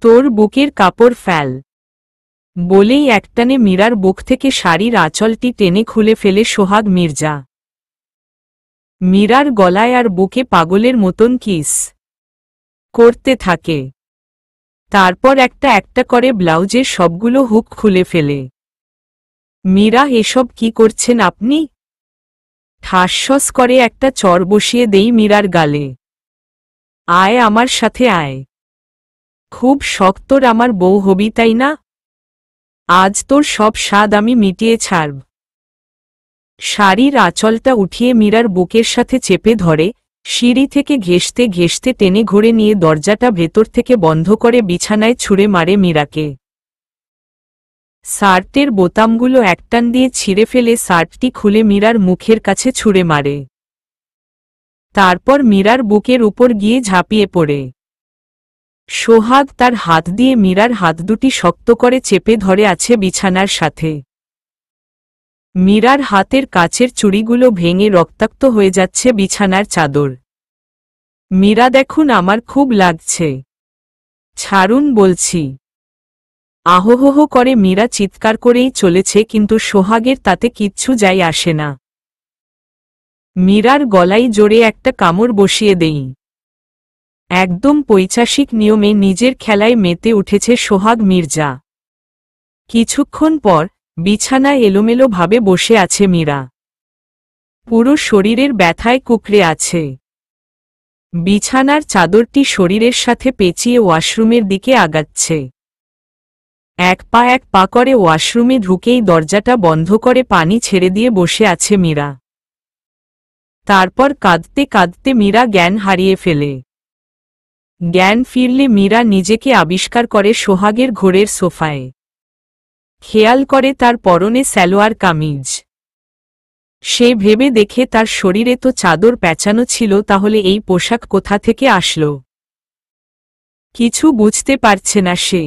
তোর বুকের কাপড় ফেল বলেই একটানে মীরার বুক থেকে শাড়ির আঁচলটি টেনে খুলে ফেলে সোহাগ মির্জা। মীরার গলায় আর বুকে পাগলের মতন কিস করতে থাকে। তারপর একটা একটা করে ব্লাউজের সবগুলো হুক খুলে ফেলে। মীরা, এসব কি করছেন আপনি? ঠাসঠস করে একটা চর বসিয়ে দেই মীরার গালে। আয় আমার সাথে আয়, খুব শখ তোর আমার বউ হবি তাই না? আজ তোর সব স্বাদ আমি মিটিয়ে ছাড়ব। শাড়ির আঁচলটা উঠিয়ে মীরার বুকের সাথে চেপে ধরে, সিঁড়ি থেকে ঘেঁষতে ঘেঁষতে টেনে ঘুরে নিয়ে দরজাটা ভেতর থেকে বন্ধ করে বিছানায় ছুঁড়ে মারে মীরাকে। শার্টের বোতামগুলো একটান দিয়ে ছিঁড়ে ফেলে শার্টটি খুলে মীরার মুখের কাছে ছুঁড়ে মারে। তারপর মীরার বুকের উপর গিয়ে ঝাঁপিয়ে পড়ে। সোহাগ তার হাত দিয়ে মীরার হাত দুটি শক্ত করে চেপে ধরে আছে বিছানার সাথে। মীরার হাতের কাচের চুড়িগুলো ভেঙে রক্তাক্ত হয়ে যাচ্ছে বিছানার চাদর। মীরা, দেখুন আমার খুব লাগছে, ছাড়ুন বলছি। আহোহো করে মীরা চিৎকার করেই চলেছে, কিন্তু সোহাগের তাতে কিচ্ছু যায় আসে না। মীরার গলায় জোরে একটা কামড় বসিয়ে দেই। একদম পৈশাচিক নিয়মে নিজের খেলায় মেতে উঠেছে সোহাগ মির্জা। কিছুক্ষণ পর বিছানায় এলোমেলো ভাবে বসে আছে মীরা। পুরো শরীরের ব্যথায় কুঁকড়ে আছে। বিছানার চাদরটি শরীরের সাথে পেঁচিয়ে ওয়াশরুমের দিকে আগাচ্ছে। এক পা করে ওয়াশরুমে ঢুকেই দরজাটা বন্ধ করে পানি ছেড়ে দিয়ে বসে আছে মীরা। তারপর কাঁদতে কাঁদতে মীরা জ্ঞান হারিয়ে ফেলে। জ্ঞান ফিরলে মীরা নিজেকে আবিষ্কার করে সোহাগের ঘোরের সোফায়। খেয়াল করে তার পরনে সালোয়ার কামিজ। সে ভেবে দেখে তার শরীরে তো চাদর পেঁচানো ছিল, তাহলে এই পোশাক কোথা থেকে আসলো? কিছু বুঝতে পারছে না সে।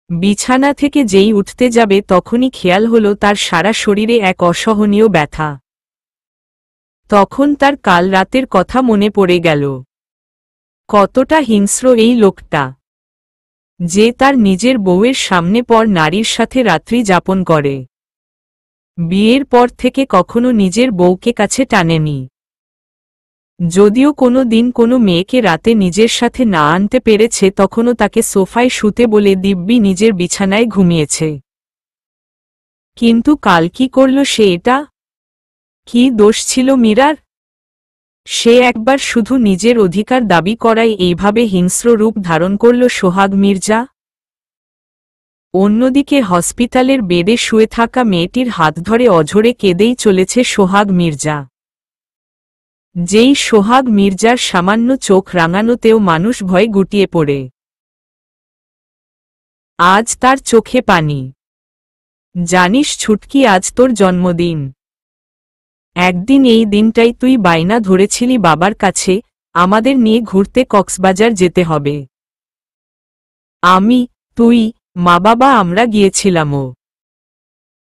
বিছানা থেকে যেই উঠতে যাবে তখনই খেয়াল হলো তার সারা শরীরে এক অসহনীয় ব্যথা। তখন তার কাল রাতের কথা মনে পড়ে গেল। কতটা হিংস্র এই লোকটা, যে তার নিজের বউয়ের সামনে পর নারীর সাথে রাত্রি যাপন করে। বিয়ের পর থেকে কখনো নিজের বউকে কাছে টানেনি। যদিও কোনো দিন কোনো মেয়েকে রাতে নিজের সাথে না আনতে পেরেছে, তখনও তাকে সোফায় শুতে বলে দিব্যি নিজের বিছানায় ঘুমিয়েছে। কিন্তু কাল কি করল সে এটা? কি দোষ ছিল মীরার? সে একবার শুধু নিজের অধিকার দাবি করায় এইভাবে হিংস্র রূপ ধারণ করল সোহাগ মির্জা। অন্যদিকে হসপিটালের বেডে শুয়ে থাকা মেয়েটির হাত ধরে অঝরে কেঁদেই চলেছে সোহাগ মির্জা। যেই সোহাগ মির্জার সামান্য চোখ রাঙানোতেও মানুষ ভয়ে গুটিয়ে পড়ে। আজ তার চোখে পানি। জানিস ছুটকি, আজ তোর জন্মদিন। একদিন এই দিনটাই তুই বায়না ধরেছিলি বাবার কাছে, আমাদের নিয়ে ঘুরতে কক্সবাজার যেতে হবে। আমি, তুই, মা বাবা আমরা গিয়েছিলামও।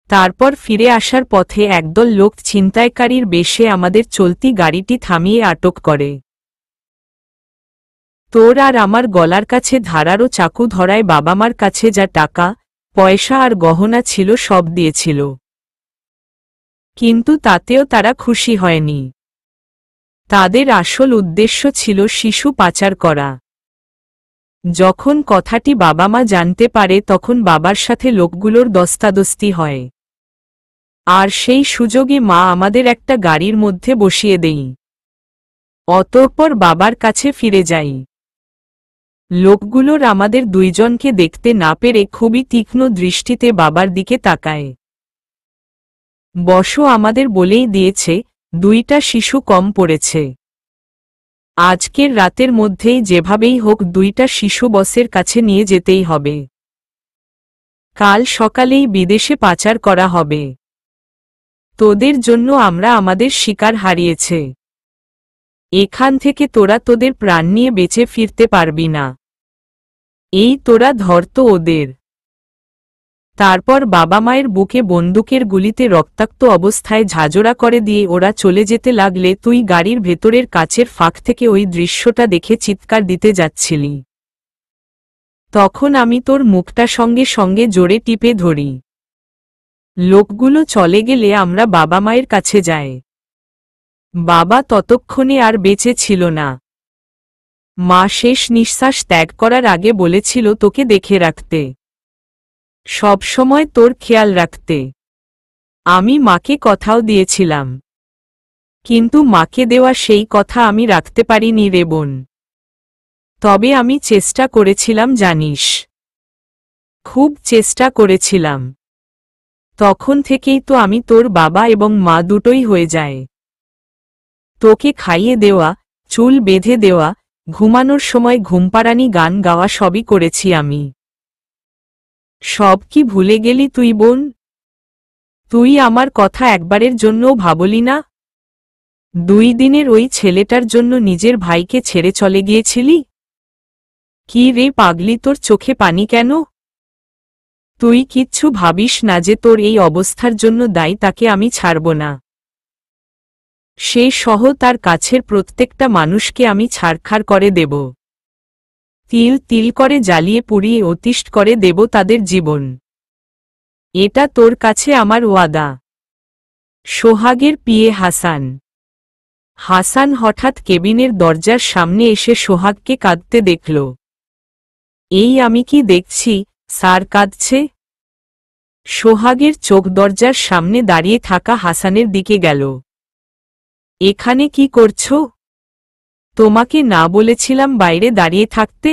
তারপর ফিরে আসার পথে একদল লোক ছিনতাইকারীর বেশে আমাদের চলতি গাড়িটি থামিয়ে আটক করে। তোর আর আমার গলার কাছে ধারালো চাকু ধরায় বাবা মার কাছে যা টাকা পয়সা আর গহনা ছিল সব দিয়েছিল। কিন্তু তাতেও তারা খুশি হয়নি। তাদের আসল উদ্দেশ্য ছিল শিশু পাচার করা। যখন কথাটি বাবা মা জানতে পারে তখন বাবার সাথে লোকগুলোর দস্তাদস্তি হয়। আর সেই সুযোগে মা আমাদের একটা গাড়ির মধ্যে বসিয়ে দেই। অতঃপর বাবার কাছে ফিরে যাই। লোকগুলোর আমাদের দুইজনকে দেখতে না পেরে খুবই তীক্ষ্ণ দৃষ্টিতে বাবার দিকে তাকায়। বসো, আমাদের বলেই দিয়েছে, দুইটা শিশু কম পড়েছে। আজকের রাতের মধ্যেই যেভাবেই হোক দুইটা শিশু বসের কাছে নিয়ে যেতেই হবে। কাল সকালেই বিদেশে পাচার করা হবে। তোদের জন্য আমরা আমাদের শিকার হারিয়েছে। এখান থেকে তোরা তোদের প্রাণ নিয়ে বেঁচে ফিরতে পারবি না। এই তোরা ধর তো ওদের। তারপর বাবা মায়ের বুকে বন্দুকের গুলিতে রক্তাক্ত অবস্থায় ঝাঁঝরা করে দিয়ে ওরা চলে যেতে লাগলে তুই গাড়ির ভেতরের কাচের ফাঁক থেকে ওই দৃশ্যটা দেখে চিৎকার দিতে যাচ্ছিলি। তখন আমি তোর মুখটা সঙ্গে সঙ্গে জোরে টিপে ধরি। লোকগুলো চলে গেলে আমরা বাবা মায়ের কাছে যাই। বাবা ততক্ষণে আর বেঁচে ছিল না। মা শেষ নিঃশ্বাস ত্যাগ করার আগে বলেছিল তোকে দেখে রাখতে, সব সময় তোর খেয়াল রাখতে। আমি মাকে কথাও দিয়েছিলাম, কিন্তু মাকে দেওয়া সেই কথা আমি রাখতে পারিনি রে বোন। তবে আমি চেষ্টা করেছিলাম জানিস, খুব চেষ্টা করেছিলাম। তখন থেকেই তো আমি তোর বাবা এবং মা দুটোই হয়ে যায়। তোকে খাইয়ে দেওয়া, চুল বেঁধে দেওয়া, ঘুমানোর সময় ঘুমপাড়ানি গান গাওয়া সবই করেছি আমি। সব কি ভুলে গেলি তুই বোন? তুই আমার কথা একবারের জন্যও ভাবলি না? 2 দিনের ওই ছেলেটার জন্য নিজের ভাইকে ছেড়ে চলে গিয়েছিলি? কি রে পাগলি, তোর চোখে পানি কেন? তুই কিচ্ছু ভাবিস না যে তোর এই অবস্থার জন্য দায়ী তাকে আমি ছাড়ব না। সে সহ তার কাছের প্রত্যেকটা মানুষকে আমি ছাড়খাড় করে দেব। তিল তিল করে জ্বালিয়ে পুড়িয়ে অতিষ্ঠ করে দেব তাদের জীবন। এটা তোর কাছে আমার ওয়াদা। সোহাগের পিয়ে হাসান। হাসান হঠাৎ কেবিনের দরজার সামনে এসে সোহাগকে কাঁদতে দেখল। এই আমি কি দেখছি, স্যার কাঁদছে? সোহাগের চোখ দরজার সামনে দাঁড়িয়ে থাকা হাসানের দিকে গেল। এখানে কি করছো? তোমাকে না বলেছিলাম বাইরে দাঁড়িয়ে থাকতে?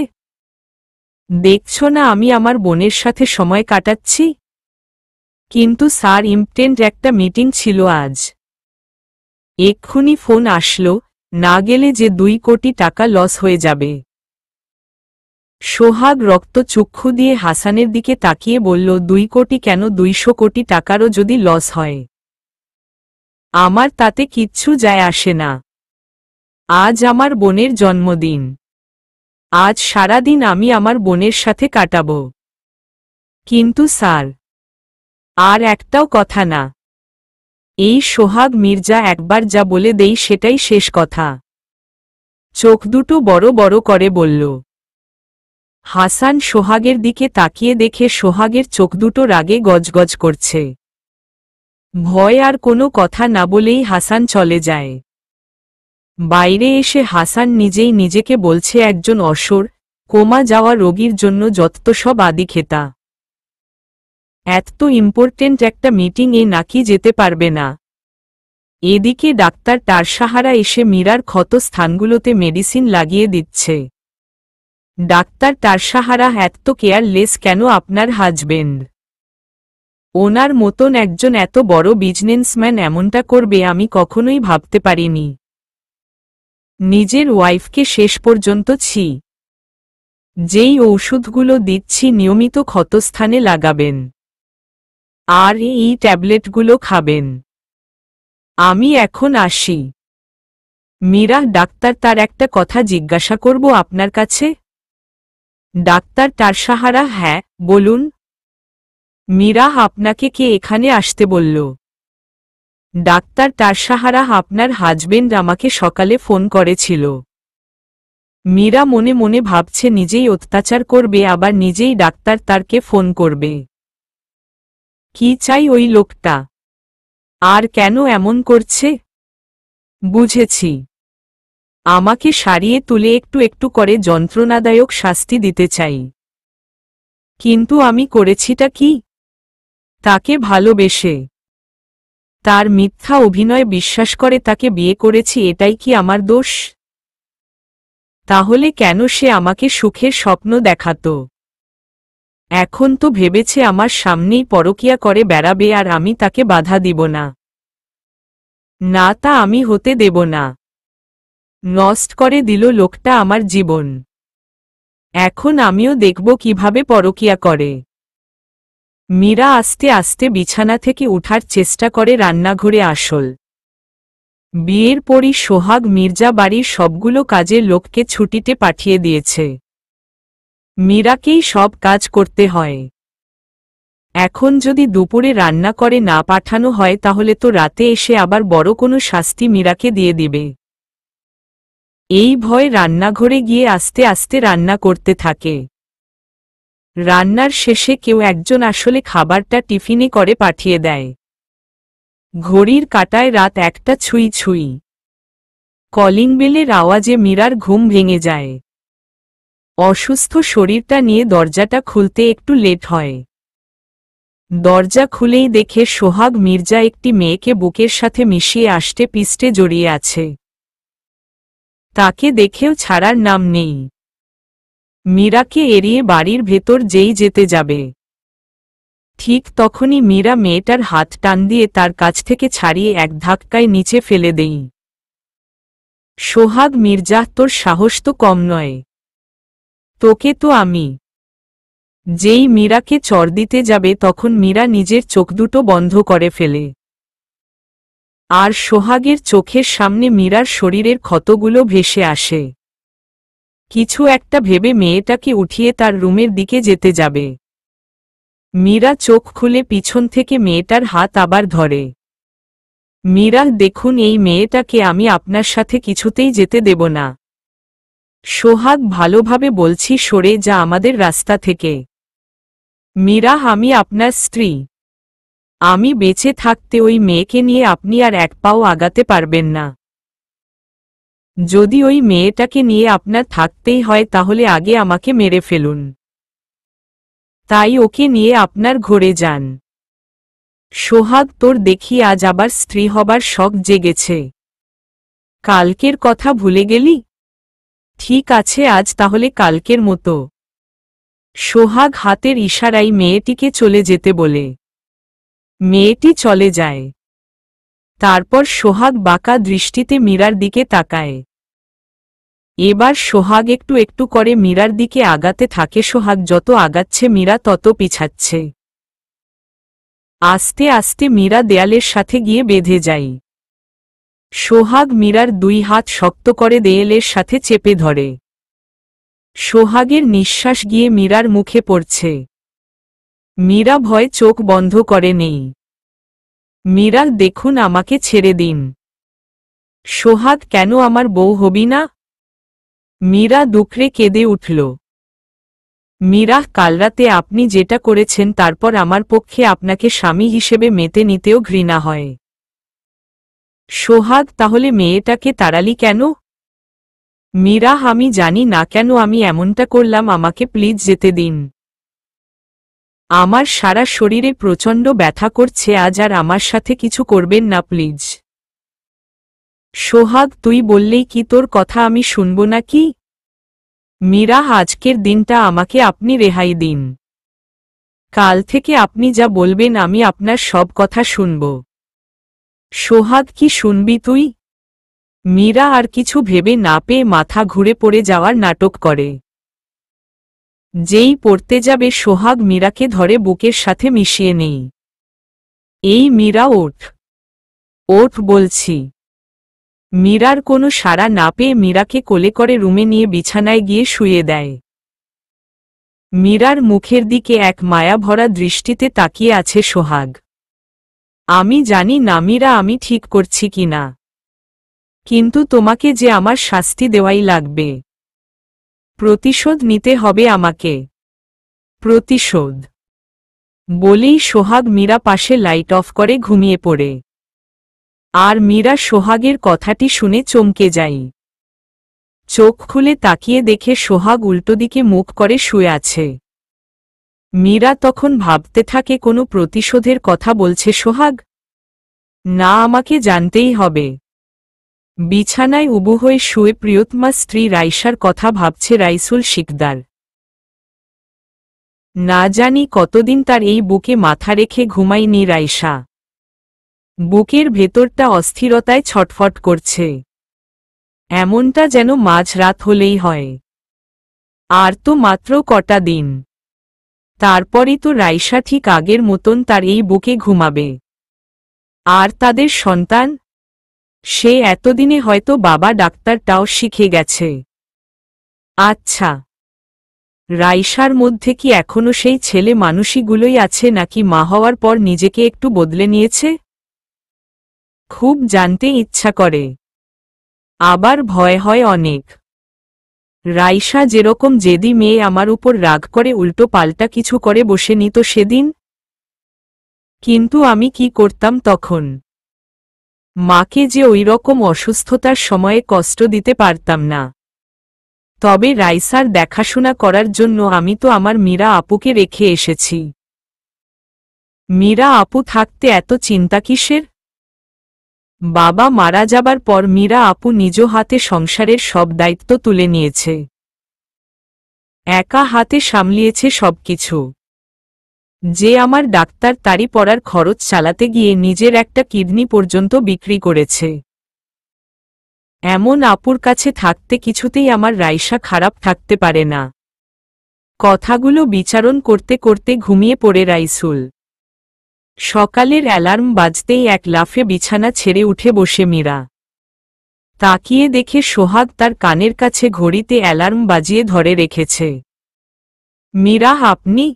দেখছো না আমি আমার বোনের সাথে সময় কাটাচ্ছি? কিন্তু স্যার ইম্পর্টেন্ট একটা মিটিং ছিল আজ। এক্ষুনি ফোন আসলো, না গেলে যে 2 কোটি টাকা লস হয়ে যাবে। সোহাগ রক্তচক্ষু দিয়ে হাসানের দিকে তাকিয়ে বলল 2 কোটি কেন, 200 কোটি টাকারও যদি লস হয় আমার তাতে কিচ্ছু যায় আসে না। আজ আমার বোনের জন্মদিন। আজ সারাদিন আমি আমার বোনের সাথে কাটাব। কিন্তু স্যার, আর একটাও কথা না। এই সোহাগ মির্জা একবার যা বলে দেই সেটাই শেষ কথা। চোখ দুটো বড় বড় করে বলল। হাসান সোহাগের দিকে তাকিয়ে দেখে সোহাগের চোখ দুটো রাগে গজগজ করছে। ভয় আর কোনো কথা না বলেই হাসান চলে যায়। বাইরে এসে হাসান নিজেই নিজেকে বলছে একজন অসর, কোমা যাওয়া রোগীর জন্য যত সব আদিক্ষেতা। এত ইম্পর্টেন্ট একটা মিটিং এ নাকি যেতে পারবে না। এদিকে ডাক্তার টারসাহারা এসে মীরার ক্ষত স্থানগুলোতে মেডিসিন লাগিয়ে দিচ্ছে। ডাক্তার টারসাহারা এত কেয়ারলেস কেন আপনার হাজবেন্ড? ওনার মতন একজন এত বড় বিজনেসম্যান এমনটা করবে আমি কখনোই ভাবতে পারিনি। নিজের ওয়াইফকে শেষ পর্যন্ত যেই ওষুধগুলো দিচ্ছি নিয়মিত ক্ষতস্থানে লাগাবেন, আর এই ট্যাবলেটগুলো খাবেন। আমি এখন আসি। মীরা ডাক্তার, তার একটা কথা জিজ্ঞাসা করব আপনার কাছে? ডাক্তার টারসাহারা হ্যাঁ বলুন। মীরা আপনাকে কে এখানে আসতে বলল? ডাক্তার টারসাহারা আপনার হাজবেন্ড আমাকে সকালে ফোন করেছিল। মীরা মনে মনে ভাবছে নিজেই অত্যাচার করবে আবার নিজেই ডাক্তার তারকে ফোন করবে। কি চাই ওই লোকটা? আর কেন এমন করছে? বুঝেছি, আমাকে সারিয়ে তুলে একটু একটু করে যন্ত্রণাদায়ক শাস্তি দিতে চাই। কিন্তু আমি করেছিটা কি? তাকে ভালোবেসে, তার মিথ্যা অভিনয় বিশ্বাস করে তাকে বিয়ে করেছি, এটাই কি আমার দোষ? তাহলে কেন সে আমাকে সুখের স্বপ্ন দেখাত? এখন তো ভেবেছে আমার সামনেই পরকীয়া করে বেড়াবে আর আমি তাকে বাধা দিব না। না, তা আমি হতে দেব না। নষ্ট করে দিল লোকটা আমার জীবন। এখন আমিও দেখব কিভাবে পরকীয়া করে। মীরা আস্তে আস্তে বিছানা থেকে উঠার চেষ্টা করে রান্নাঘরে। আসল বিয়ের পরই সোহাগ মির্জা বাড়ির সবগুলো কাজের লোককে ছুটিতে পাঠিয়ে দিয়েছে। মীরাকেই সব কাজ করতে হয়। এখন যদি দুপুরে রান্না করে না পাঠানো হয় তাহলে তো রাতে এসে আবার বড় কোনো শাস্তি মীরাকে দিয়ে দিবে। এই ভয়ে রান্নাঘরে গিয়ে আস্তে আস্তে রান্না করতে থাকে। রান্নার শেষে কেউ একজন আসলে খাবারটা টিফিনে করে পাঠিয়ে দেয়। ঘড়ির কাঁটায় রাত 1টা ছুঁই ছুঁই। কলিং বেলের আওয়াজে মীরার ঘুম ভেঙে যায়। অসুস্থ শরীরটা নিয়ে দরজাটা খুলতে একটু লেট হয়। দরজা খুলেই দেখে সোহাগ মির্জা একটি মেয়েকে বুকের সাথে মিশিয়ে আষ্টে পিষ্টে জড়িয়ে আছে। তাকে দেখেও ছাড়ার নাম নেই। মীরাকে এড়িয়ে বাড়ির ভেতর যেই যেতে যাবে, ঠিক তখনই মীরা মেয়েটার হাত টান দিয়ে তার কাছ থেকে ছাড়িয়ে এক ধাক্কায় নিচে ফেলে দেই। সোহাগ মির্জা, তোর সাহস তো কম নয়। তোকে তো আমি। যেই মীরাকে চড় দিতে যাবে তখন মীরা নিজের চোখ দুটো বন্ধ করে ফেলে। আর সোহাগের চোখের সামনে মীরার শরীরের ক্ষতগুলো ভেসে আসে। কিছু একটা ভেবে মেয়েটাকে উঠিয়ে তার রুমের দিকে যেতে যাবে। মীরা চোখ খুলে পিছন থেকে মেয়েটার হাত আবার ধরে। মীরা, দেখুন, এই মেয়েটাকে আমি আপনার সাথে কিছুতেই যেতে দেব না। সোহাগ, ভালোভাবে বলছি, সরে যা আমাদের রাস্তা থেকে। মীরা, আমি আপনার স্ত্রী। আমি বেঁচে থাকতে ওই মেয়েকে নিয়ে আপনি আর এক পাও আগাতে পারবেন না। যদি ওই মেয়েটাকে নিয়ে আপনার থাকতেই হয় তাহলে আগে আমাকে মেরে ফেলুন, তাই ওকে নিয়ে আপনার ঘরে যান। সোহাগ, তোর দেখি আজ আবার স্ত্রী হবার শখ জেগেছে। কালকের কথা ভুলে গেলি? ঠিক আছে, আজ তাহলে কালকের মতো। সোহাগ হাতের ইশারায় মেয়েটিকে চলে যেতে বলে। মেয়েটি চলে যায়। তারপর সোহাগ বাঁকা দৃষ্টিতে মীরার দিকে তাকায়। এবার সোহাগ একটু একটু করে মীরার দিকে আগাতে থাকে। সোহাগ যত আগাচ্ছে মীরা তত পিছাচ্ছে। আস্তে আস্তে মীরা দেয়ালের সাথে গিয়ে বেঁধে যায়। সোহাগ মীরার 2 হাত শক্ত করে দেয়ালের সাথে চেপে ধরে। সোহাগের নিঃশ্বাস গিয়ে মীরার মুখে পড়ছে। মীরা ভয়ে চোখ বন্ধ করে নেই। মীরা, দেখুন, আমাকে ছেড়ে দিন। সোহাগ, কেন আমার বউ হবি না? মীরা দুঃখে কেঁদে উঠল। মীরা, কাল রাতে আপনি যেটা করেছেন তারপর আমার পক্ষে আপনাকে স্বামী হিসেবে মেতে নিতেও ঘৃণা হয়। সোহাগ, তাহলে মেয়েটাকে তাড়ালি কেন? মীরা, আমি জানি না কেন আমি এমনটা করলাম, আমাকে প্লিজ যেতে দিন। আমার সারা শরীরে প্রচণ্ড ব্যথা করছে, আজ আর আমার সাথে কিছু করবেন না প্লিজ। সোহাগ, তুই বললেই কি তোর কথা আমি শুনব নাকি? মীরা, আজকের দিনটা আমাকে আপনি রেহাই দিন। কাল থেকে আপনি যা বলবেন আমি আপনার সব কথা শুনব। সোহাগ, কি শুনবি তুই? মীরা আর কিছু ভেবে না পেয়ে মাথা ঘুরে পড়ে যাওয়ার নাটক করে। যেই পড়তে যাবে সোহাগ মীরাকে ধরে বুকের সাথে মিশিয়ে নেই। এই মীরা, ওঠ, ওঠ বলছি। মীরার কোনো সাড়া না পেয়ে মীরাকে কোলে করে রুমে নিয়ে বিছানায় গিয়ে শুয়ে দেয়। মীরার মুখের দিকে এক মায়া ভরা দৃষ্টিতে তাকিয়ে আছে সোহাগ। আমি জানি না মীরা আমি ঠিক করছি কিনা, কিন্তু তোমাকে যে আমার শাস্তি দেওয়াই লাগবে। প্রতিশোধ নিতে হবে আমাকে। প্রতিশোধ বলেই সোহাগ মীরা পাশে লাইট অফ করে ঘুমিয়ে পড়ে। আর মীরা সোহাগের কথাটি শুনে চমকে যায়। চোখ খুলে তাকিয়ে দেখে সোহাগ উল্টো দিকে মুখ করে শুয়ে আছে। মীরা তখন ভাবতে থাকে কোনো প্রতিশোধের কথা বলছে সোহাগ? না, আমাকে জানতেই হবে। বিছানায় উবু হয়ে শুয়ে প্রিয়তমা স্ত্রী রাইসার কথা ভাবছে রাইসুল শিকদার। না জানি কতদিন তার এই বুকে মাথা রেখে ঘুমায়নি রাইসা। বুকের ভেতরটা অস্থিরতায় ছটফট করছে। এমনটা যেন মাঝরাত হলেই হয়। আর তো মাত্র কটা দিন, তারপরই তো রাইসা ঠিক আগের মতন তার এই বুকে ঘুমাবে। আর তাদের সন্তান, সে এতদিনে হয়তো বাবা ডাক্তারটাও শিখে গেছে। আচ্ছা, রাইসার মধ্যে কি এখনো সেই ছেলে মানুষীগুলোই আছে নাকি মা হওয়ার পর নিজেকে একটু বদলে নিয়েছে? খুব জানতে ইচ্ছা করে, আবার ভয় হয় অনেক। রাইসা যেরকম জেদি মেয়ে আমার উপর রাগ করে উল্টো পাল্টা কিছু করে বসে নিত সেদিন। কিন্তু আমি কি করতাম তখন? মাকে যে ওই রকম অসুস্থতার সময়ে কষ্ট দিতে পারতাম না। তবে রাইসার দেখাশোনা করার জন্য আমি তো আমার মীরা আপুকে রেখে এসেছি। মীরা আপু থাকতে এত চিন্তা কিসের? বাবা মারা যাবার পর মীরা আপু নিজ হাতে সংসারের সব দায়িত্ব তুলে নিয়েছে। একা হাতে সামলিয়েছে সবকিছু। যে আমার ডাক্তার তারি পড়ার খরচ চালাতে গিয়ে নিজের একটা কিডনি পর্যন্ত বিক্রি করেছে। এমন আপুর কাছে থাকতে কিছুতেই আমার রাইসা খারাপ থাকতে পারে না। কথাগুলো বিচারণ করতে করতে ঘুমিয়ে পড়ে রাইসুল। সকালের অ্যালার্ম বাজতেই এক লাফে বিছানা ছেড়ে উঠে বসে মীরা। তাকিয়ে দেখে সোহাগ তার কানের কাছে ঘড়িতে অ্যালার্ম বাজিয়ে ধরে রেখেছে। মীরা, আপনি?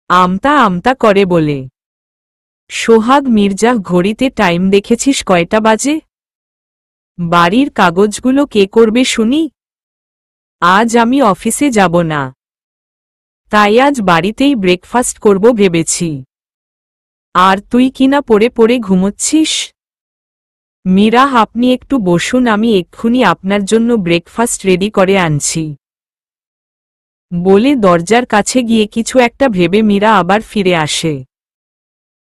আমতা আমতা করে বলে। সোহাগ মির্জা, ঘড়িতে টাইম দেখেছিস কয়টা বাজে? বাড়ির কাগজগুলো কে করবে শুনি? আজ আমি অফিসে যাব না, তাই আজ বাড়িতেই ব্রেকফাস্ট করব ভেবেছি। আর তুই কিনা পড়ে পড়ে ঘুমোচ্ছিস? মীরা, আপনি একটু বসুন, আমি এক্ষুনি আপনার জন্য ব্রেকফাস্ট রেডি করে আনছি। বলে দরজার কাছে গিয়ে কিছু একটা ভেবে মীরা আবার ফিরে আসে।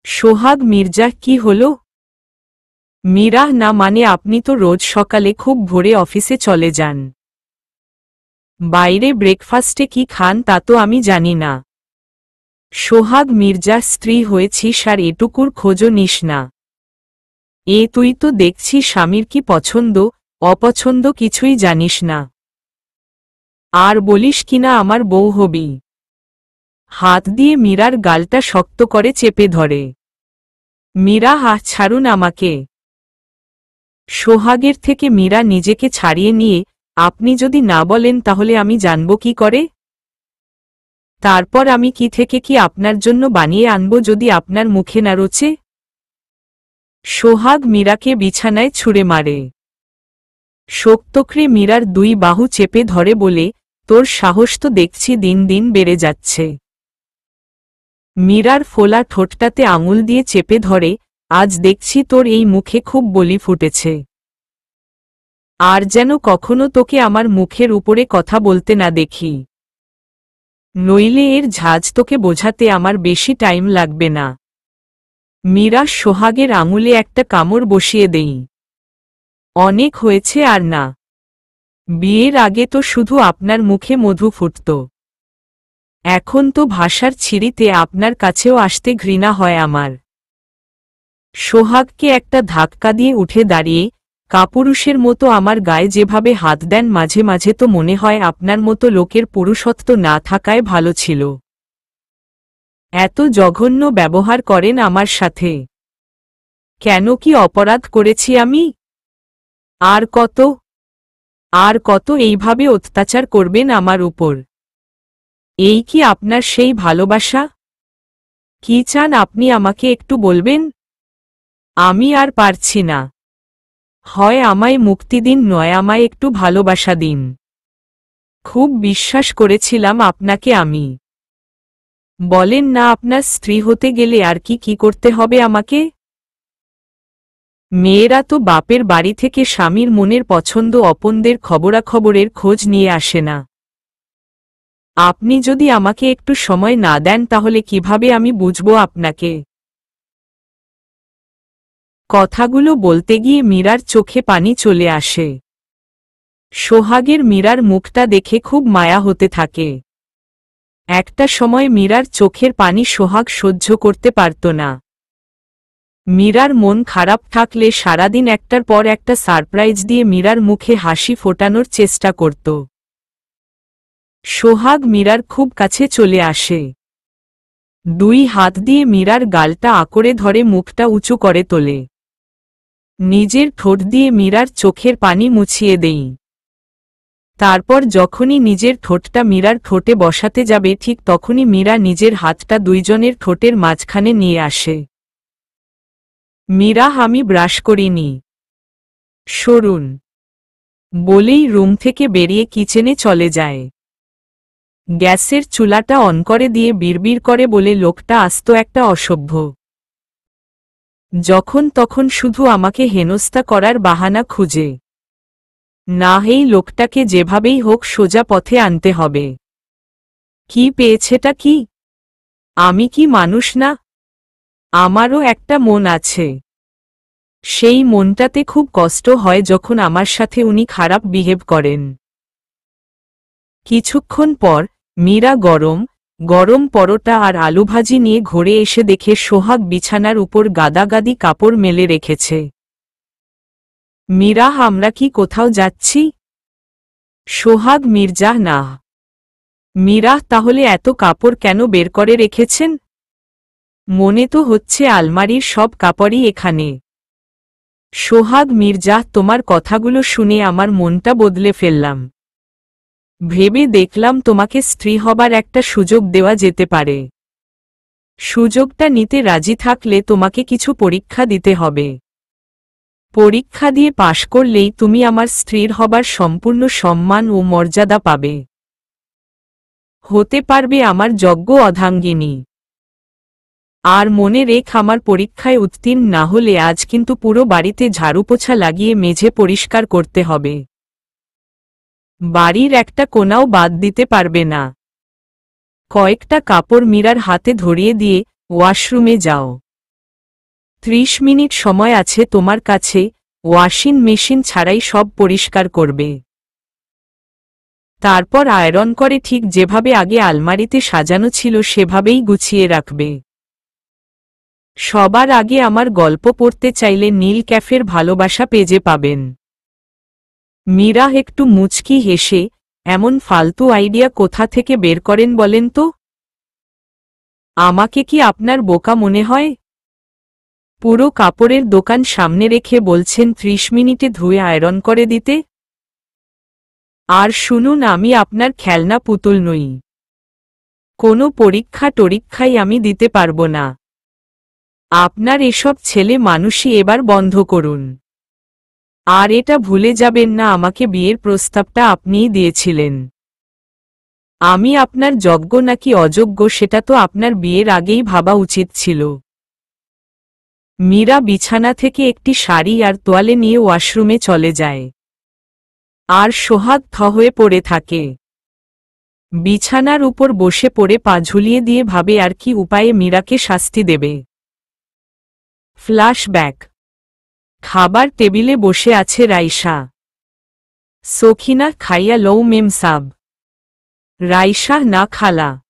সোহাগ মির্জা, কি হলো? মীরা, না মানে আপনি তো রোজ সকালে খুব ভোরে অফিসে চলে যান। বাইরে ব্রেকফাস্টে কি খান তা তো আমি জানি না। সোহাগ মির্জা, স্ত্রী হয়েছিস আর এটুকুর খোঁজও নিস না? তুই তো দেখছি স্বামীর কি পছন্দ অপছন্দ কিছুই জানিস না। আর বলিস কিনা আমার বউ হবি। হাত দিয়ে মীরার গালটা শক্ত করে চেপে ধরে। মীরা, হাত ছাড়ুন আমাকে। সোহাগের থেকে মীরা নিজেকে ছাড়িয়ে নিয়ে, আপনি যদি না বলেন তাহলে আমি জানব কি করে? তারপর আমি কি থেকে কি আপনার জন্য বানিয়ে আনব যদি আপনার মুখে না রোচে? সোহাগ মীরাকে বিছানায় ছুঁড়ে মারে। শক্তক্রে মীরার দুই বাহু চেপে ধরে বলে, তোর সাহস তো দেখছি দিন দিন বেড়ে যাচ্ছে। মীরার ফোলা ঠোঁটটাতে আঙুল দিয়ে চেপে ধরে, আজ দেখছি তোর এই মুখে খুব বলি ফুটেছে। আর যেন কখনো তোকে আমার মুখের উপরে কথা বলতে না দেখি, নইলে এর ঝাঁজ তোকে বোঝাতে আমার বেশি টাইম লাগবে না। মীরা সোহাগের আঙুলে একটা কামড় বসিয়ে দেই। অনেক হয়েছে আর না। বিয়ের আগে তো শুধু আপনার মুখে মধু ফুটত, এখন তো ভাষার ছিঁড়িতে আপনার কাছেও আসতে ঘৃণা হয় আমার। সোহাগকে একটা ধাক্কা দিয়ে উঠে দাঁড়িয়ে, কাপুরুষের মতো আমার গায়ে যেভাবে হাত দেন মাঝে মাঝে তো মনে হয় আপনার মতো লোকের পুরুষত্ব না থাকায় ভালো ছিল। এত জঘন্য ব্যবহার করেন আমার সাথে। কেন, কি অপরাধ করেছি আমি? আর কত এইভাবে অত্যাচার করবেন আমার উপর? এই কি আপনার সেই ভালোবাসা? কি চান আপনি আমাকে একটু বলবেন? আমি আর পারছি না। হয় আমায় মুক্তি দিন, নয় আমায় একটু ভালোবাসা দিন। খুব বিশ্বাস করেছিলাম আপনাকে আমি। বলেন না, আপনার স্ত্রী হতে গেলে আর কি কি করতে হবে আমাকে? মেয়েরা তো বাপের বাড়ি থেকে স্বামীর মনের পছন্দ অপনদের খবরাখবরের খোঁজ নিয়ে আসে না। আপনি যদি আমাকে একটু সময় না দেন তাহলে কিভাবে আমি বুঝব আপনাকে? কথাগুলো বলতে গিয়ে মীরার চোখে পানি চলে আসে। সোহাগের মীরার মুখটা দেখে খুব মায়া হতে থাকে। একটা সময় মীরার চোখের পানি সোহাগ সহ্য করতে পারত না। মীরার মন খারাপ থাকলে সারাদিন একটার পর একটা সারপ্রাইজ দিয়ে মীরার মুখে হাসি ফোটানোর চেষ্টা করত। সোহাগ মীরার খুব কাছে চলে আসে। দুই হাত দিয়ে মীরার গালটা আঁকড়ে ধরে মুখটা উঁচু করে তোলে। নিজের ঠোঁট দিয়ে মীরার চোখের পানি মুছিয়ে দেই। তারপর যখনই নিজের ঠোঁটটা মীরার ঠোঁটে বসাতে যাবে ঠিক তখনই মীরা নিজের হাতটা দুইজনের ঠোঁটের মাঝখানে নিয়ে আসে। মীরা, আমি ব্রাশ করিনি, সরুন। বলেই রুম থেকে বেরিয়ে কিচেনে চলে যায়। গ্যাসের চুলাটা অন করে দিয়ে বিড়বিড় করে বলে লোকটা আস্ত একটা অসভ্য। যখন তখন শুধু আমাকে হেনস্থা করার বাহানা খুঁজে। না, এই লোকটাকে যেভাবেই হোক সোজা পথে আনতে হবে। কি পেয়েছেটা কি? আমি কি মানুষ না? আমারও একটা মন আছে। সেই মনটাতে খুব কষ্ট হয় যখন আমার সাথে উনি খারাপ বিহেভ করেন। কিছুক্ষণ পর মীরা গরম গরম পরোটা আর আলুভাজি নিয়ে ঘরে এসে দেখে সোহাগ বিছানার উপর গাদাগাদি কাপড় মেলে রেখেছে। মীরা, আমরা কি কোথাও যাচ্ছি? সোহাগ মির্জা, না। মীরা, তাহলে এত কাপড় কেন বের করে রেখেছেন? মনে তো হচ্ছে আলমারির সব কাপড়ই এখানে। সোহাগ মির্জা, তোমার কথাগুলো শুনে আমার মনটা বদলে ফেললাম। ভেবে দেখলাম তোমাকে স্ত্রী হবার একটা সুযোগ দেওয়া যেতে পারে। সুযোগটা নিতে রাজি থাকলে তোমাকে কিছু পরীক্ষা দিতে হবে। পরীক্ষা দিয়ে পাশ করলেই তুমি আমার স্ত্রীর হবার সম্পূর্ণ সম্মান ও মর্যাদা পাবে। হতে পারবে আমার যোগ্য অর্ধাঙ্গিনী। আর মনে রেখ, আমার পরীক্ষায় উত্তীর্ণ না হলে আজ কিন্তু পুরো বাড়িতে ঝাড়ুপোছা লাগিয়ে মেঝে পরিষ্কার করতে হবে। বাড়ির একটা কোনাও বাদ দিতে পারবে না। কয়েকটা কাপড় মীরার হাতে ধরিয়ে দিয়ে ওয়াশরুমে যাও। 30 মিনিট সময় আছে তোমার কাছে, ওয়াশিং মেশিন ছাড়াই সব পরিষ্কার করবে। তারপর আয়রন করে ঠিক যেভাবে আগে আলমারিতে সাজানো ছিল সেভাবেই গুছিয়ে রাখবে। সবার আগে আমার গল্প পড়তে চাইলে নীল ক্যাফের ভালোবাসা পেজে পাবেন। মীরা একটু মুচকি হেসে, এমন ফালতু আইডিয়া কোথা থেকে বের করেন বলেন তো? আমাকে কি আপনার বোকা মনে হয়? পুরো কাপড়ের দোকান সামনে রেখে বলছেন 30 মিনিটে ধুয়ে আয়রন করে দিতে? আর শুনুন, আমি আপনার খেলনা পুতুল নই। কোনো পরীক্ষা টরীক্ষাই আমি দিতে পারব না। আপনার এসব ছেলে মানুষই এবার বন্ধ করুন। আর এটা ভুলে যাবেন না, আমাকে বিয়ের প্রস্তাবটা আপনিই দিয়েছিলেন। আমি আপনার যোগ্য নাকি অযোগ্য সেটা তো আপনার বিয়ের আগেই ভাবা উচিত ছিল। মীরা বিছানা থেকে একটি শাড়ি আর তোয়ালে নিয়ে ওয়াশরুমে চলে যায়। আর সোহাগ থ হয়ে পড়ে থাকে। বিছানার উপর বসে পড়ে পা ঝুলিয়ে দিয়ে ভাবে আর কি উপায়ে মীরাকে শাস্তি দেবে। ফ্ল্যাশব্যাক। খাবার টেবিলে বসে আছে রাইসা। সখিনা, খাইয়া লও মেম সাব। রাইসা, না খালা।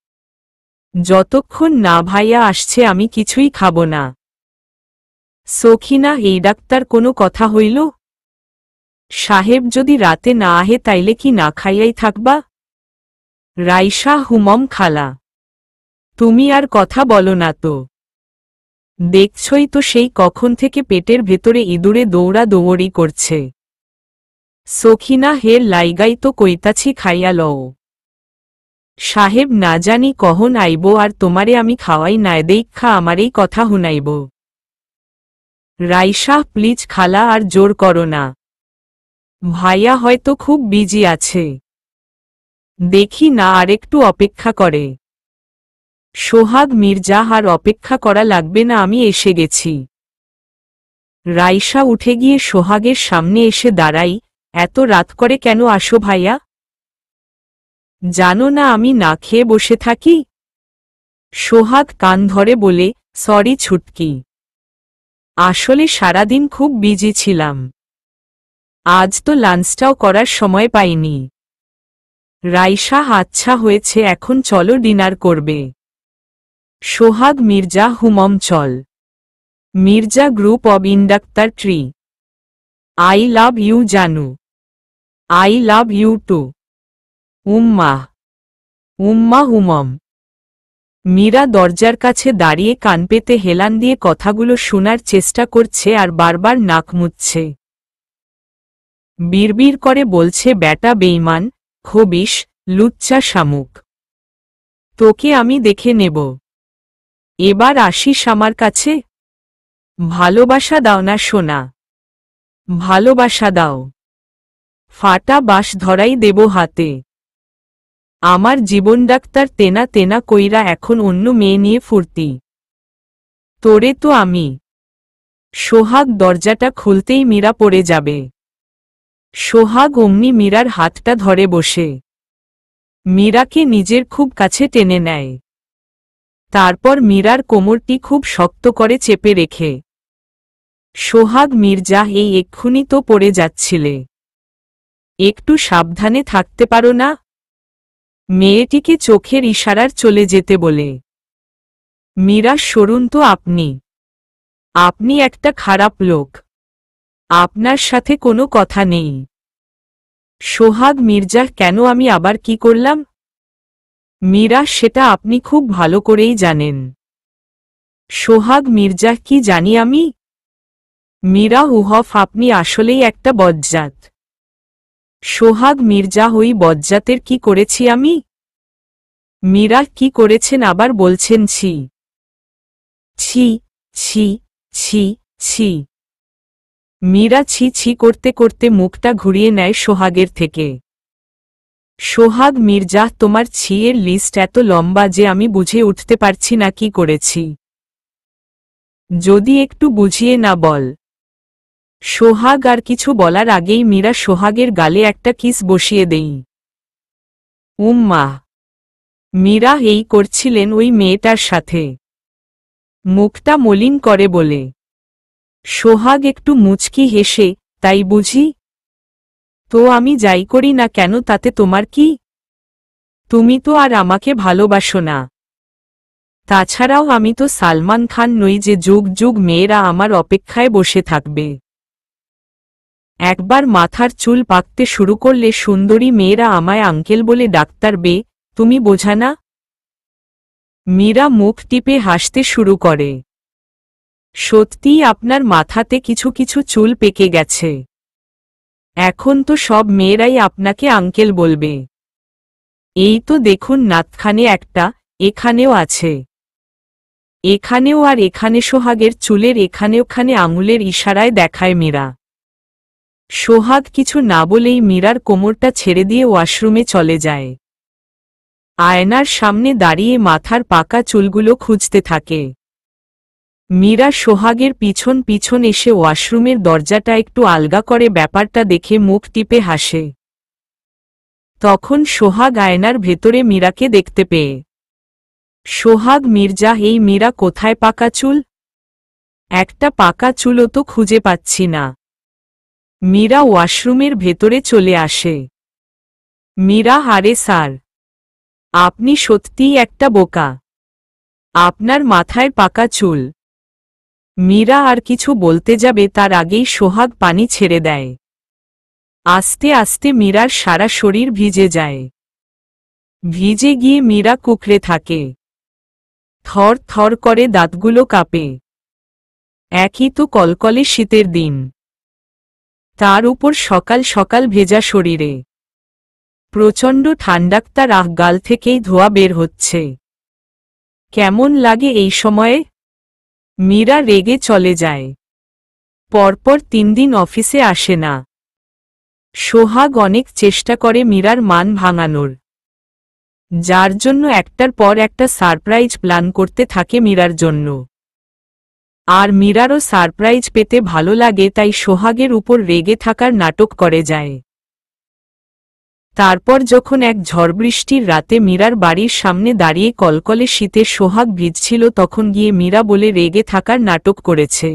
যতক্ষণ না ভাইয়া আসছে আমি কিছুই খাব না। সখিনা, এই ডাক্তার কোনো কথা হইল? সাহেব যদি রাতে না আহে তাইলে কি না খাইয়াই থাকবা? রাইসা, হুমম খালা। তুমি আর কথা বলো না তো। দেখছই তো সেই কখন থেকে পেটের ভেতরে ইঁদুরে দৌড়া দৌড়ি করছে। সখিনা, হের লাইগাই তো কইতাছি খাইয়া লও। সাহেব না জানি কখন আইব আর তোমারে আমি খাওয়াই নাই দেখা আমারই কথা হুনাইব। রাইসা, প্লিজ খালা আর জোর করো না। ভাইয়া হয়তো খুব বিজি আছে। দেখি না আরেকটু অপেক্ষা করে। সোহাগ মির্জা, আর অপেক্ষা করা লাগবে না, আমি এসে গেছি। রাইসা উঠে গিয়ে সোহাগের সামনে এসে দাঁড়াই। এত রাত করে কেন আসো ভাইয়া? জানো না আমি না খেয়ে বসে থাকি? সোহাগ কান ধরে বলে, সরি ছুটকি। আসলে সারাদিন খুব বিজি ছিলাম। আজ তো লাঞ্চটাও করার সময় পাইনি। রাইসা, আচ্ছা হয়েছে, এখন চলো ডিনার করবে। সোহাগ মির্জা, হুমম চল। Mirza group of industry. I love you জানু। I love you too. উম্মা। উম্মা হুমম। মীরা দরজার কাছে দাঁড়িয়ে কান পেতে হেলান দিয়ে কথাগুলো শোনার চেষ্টা করছে আর বারবার নাক মুচ্ছে। বিড়বিড় করে বলছে, ব্যাটা বেঈমান, খবিশ, লুচ্চা শামুক। তোকে আমি দেখে নেব। এবার আসিস আমার কাছে। ভালোবাসা দাও না সোনা। ভালোবাসা দাও। ফাটা বাঁশ ধরাই দেব হাতে। আমার জীবন ডাক্তার তেনা তেনা কইরা এখন অন্য মেয়ে নিয়ে ফুর্তি। তোরে তো আমি। সোহাগ দরজাটা খুলতেই মীরা পড়ে যাবে। সোহাগ অমনি মীরার হাতটা ধরে বসে মীরাকে নিজের খুব কাছে টেনে নেয়। তারপর মীরার কোমরটি খুব শক্ত করে চেপে রেখে, সোহাগ মির্জা, এই এক্ষুনি তো পড়ে যাচ্ছিলে, একটু সাবধানে থাকতে পারো না? মেয়েটিকে চোখের ইশারার চলে যেতে বলে, মীরা, সরুন তো আপনি। আপনি একটা খারাপ লোক, আপনার সাথে কোনো কথা নেই। সোহাগ মির্জা, কেন আমি আবার কি করলাম? মীরা, সেটা আপনি খুব ভালো করেই জানেন। সোহাগ মির্জা, কি জানি আমি? মীরা, উহফ, আপনি আসলেই একটা বজ্জাত। সোহাগ মির্জা, ওই বজ্জাতের কি করেছি আমি? মীরা, কি করেছেন আবার বলছেন ছি? ছি ছি ছি ছি। মীরা ছি ছি করতে করতে মুখটা ঘুরিয়ে নেয় সোহাগের থেকে। সোহাগ মির্জা, তোমার ছিয়ের লিস্ট এত লম্বা যে আমি বুঝে উঠতে পারছি না কি করেছি। যদি একটু বুঝিয়ে না বল। সোহাগ আর কিছু বলার আগেই মীরা সোহাগের গালে একটা কিস বসিয়ে দেই। উম্মা। মীরা এই করছিলেন ওই মেয়েটার সাথে, মুখটা মলিন করে বলে। সোহাগ একটু মুচকি হেসে, তাই বুঝি? তো আমি যাই করি না কেন তাতে তোমার কি? তুমি তো আর আমাকে ভালোবাসো না। তাছাড়াও আমি তো সালমান খান নই যে যুগ যুগ মেয়েরা আমার অপেক্ষায় বসে থাকবে। একবার মাথার চুল পাকতে শুরু করলে সুন্দরী মেয়েরা আমায় আঙ্কেল বলে ডাক্তার বে, তুমি বোঝা না? মীরা মুখ টিপে হাসতে শুরু করে। সত্যিই আপনার মাথাতে কিছু কিছু চুল পেকে গেছে। এখন তো সব মেয়েরাই আপনাকে আঙ্কেল বলবে। এই তো দেখুন নাতখানে একটা, এখানেও আছে, এখানেও, আর এখানে। সোহাগের চুলের এখানে ওখানে আঙুলের ইশারায় দেখায় মীরা। সোহাগ কিছু না বলেই মীরার কোমরটা ছেড়ে দিয়ে ওয়াশরুমে চলে যায়। আয়নার সামনে দাঁড়িয়ে মাথার পাকা চুলগুলো খুঁজতে থাকে। মীরা সোহাগের পিছন পিছন এসে ওয়াশরুমের দরজাটা একটু আলগা করে ব্যাপারটা দেখে মুখ টিপে হাসে। তখন সোহাগ আয়নার ভেতরে মীরাকে দেখতে পেয়ে, সোহাগ মির্জা, এই মীরা কোথায় পাকা চুল? একটা পাকা চুলও তো খুঁজে পাচ্ছি না। মীরা ওয়াশরুমের ভেতরে চলে আসে। মীরা, আরে স্যার, আপনি সত্যিই একটা বোকা, আপনার মাথায় পাকা চুল। মীরা আর কিছু বলতে যাবে তার আগেই সোহাগ পানি ছেড়ে দেয়। আস্তে আস্তে মীরার সারা শরীর ভিজে যায়। ভিজে গিয়ে মীরা কুঁকড়ে থাকে। থর থর করে দাঁতগুলো কাঁপে। একই তো কলকলে শীতের দিন, তার উপর সকাল সকাল ভেজা শরীরে প্রচণ্ড ঠান্ডাক্তা, রাহ গাল থেকেই ধোয়া বের হচ্ছে। কেমন লাগে এই সময়ে? মীরা রেগে চলে যায়। পরপর 3 দিন অফিসে আসে না। সোহাগ অনেক চেষ্টা করে মীরার মান ভাঙানোর, যার জন্য একটার পর একটা সারপ্রাইজ প্ল্যান করতে থাকে মীরার জন্য। আর মীরারও সারপ্রাইজ পেতে ভালো লাগে, তাই সোহাগের উপর রেগে থাকার নাটক করে যায়। তারপর যখন এক ঝড়বৃষ্টির রাতে মীরার বাড়ির সামনে দাঁড়িয়ে কলকলে শীতে সোহাগ ভিজছিল, তখন গিয়ে মীরা বলে রেগে থাকার নাটক করেছে।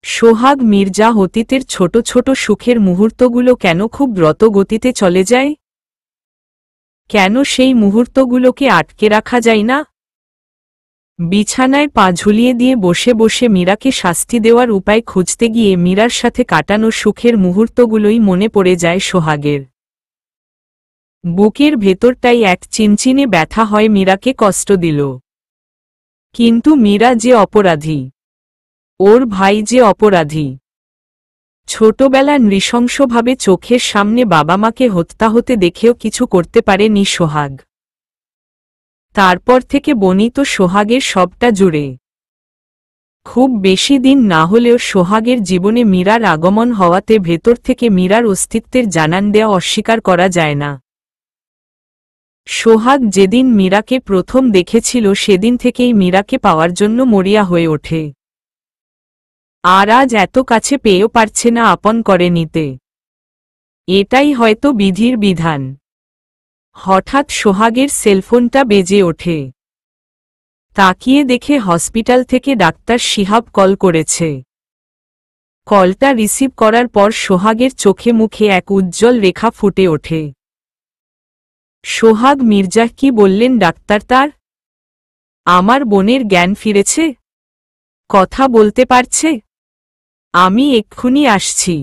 সোহাগ মির্জা, অতীতের ছোট ছোট সুখের মুহূর্তগুলো কেন খুব দ্রুত গতিতে চলে যায়? কেন সেই মুহূর্তগুলোকে আটকে রাখা যায় না? বিছানায় পা ঝুলিয়ে দিয়ে বসে বসে মীরাকে শাস্তি দেওয়ার উপায় খুঁজতে গিয়ে মীরার সাথে কাটানো সুখের মুহূর্তগুলোই মনে পড়ে যায় সোহাগের। বুকের ভেতরটাই এক চিনচিনে ব্যথা হয় মীরাকে কষ্ট দিল। কিন্তু মীরা যে অপরাধী, ওর ভাই যে অপরাধী। ছোটবেলা নৃশংসভাবে চোখের সামনে বাবা মাকে হত্যা হতে দেখেও কিছু করতে পারেনি সোহাগ। তারপর থেকে বনি তো সোহাগের সবটা জুড়ে। খুব বেশি দিন না হলেও সোহাগের জীবনে মীরার আগমন হওয়াতে ভেতর থেকে মীরার অস্তিত্বের জানান দেওয়া অস্বীকার করা যায় না। সোহাগ যেদিন মীরাকে প্রথম দেখেছিল সেদিন থেকেই মীরাকে পাওয়ার জন্য মরিয়া হয়ে ওঠে। আর আজ এত কাছে পেয়েও পারছে না আপন করে নিতে। এটাই হয়তো বিধির বিধান। হঠাৎ সোহাগের সেলফোনটা বেজে ওঠে। তাকিয়ে দেখে হসপিটাল থেকে ডাক্তার শিহাব কল করেছে। কলটা রিসিভ করার পর সোহাগের চোখে মুখে এক উজ্জ্বল রেখা ফুটে ওঠে। সোহাগ মির্জা কি বললেন ডাক্তার তার? আমার বোনের জ্ঞান ফিরেছে? কথা বলতে পারছে? আমি এক্ষুনি আসছি।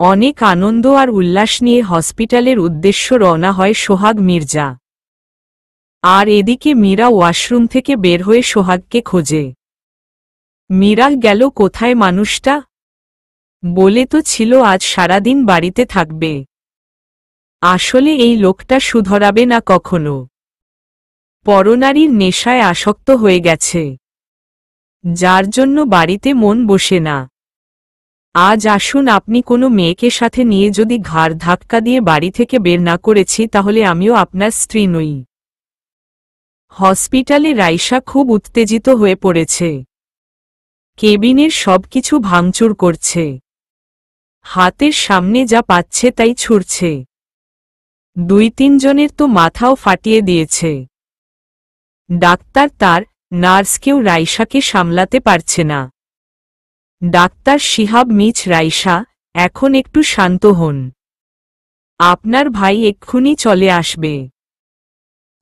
অনেক আনন্দ আর উল্লাস নিয়ে হসপিটালের উদ্দেশ্য রওনা হয় সোহাগ মির্জা। আর এদিকে মীরা ওয়াশরুম থেকে বের হয়ে সোহাগকে খোঁজে। মীরা গেল কোথায় মানুষটা? বলে তো ছিল আজ সারাদিন বাড়িতে থাকবে। আসলে এই লোকটা শুধরাবে না কখনো। পরনারীর নেশায় আসক্ত হয়ে গেছে, যার জন্য বাড়িতে মন বসে না। আজ আসুন, আপনি কোনো মেয়েকে সাথে নিয়ে যদি ঘাড় ধাক্কা দিয়ে বাড়ি থেকে বের না করেছি তাহলে আমিও আপনার স্ত্রী নই। হসপিটালে রাইসা খুব উত্তেজিত হয়ে পড়েছে। কেবিনের সবকিছু ভাঙচুর করছে। হাতের সামনে যা পাচ্ছে তাই ছুঁড়ছে। 2-3 জনের তো মাথাও ফাটিয়ে দিয়েছে। ডাক্তার তার, নার্সকেও রাইসাকে সামলাতে পারছে না। ডাক্তার শিহাব মিছ রাইসা, এখন একটু শান্ত হন। আপনার ভাই এক্ষুনি চলে আসবে।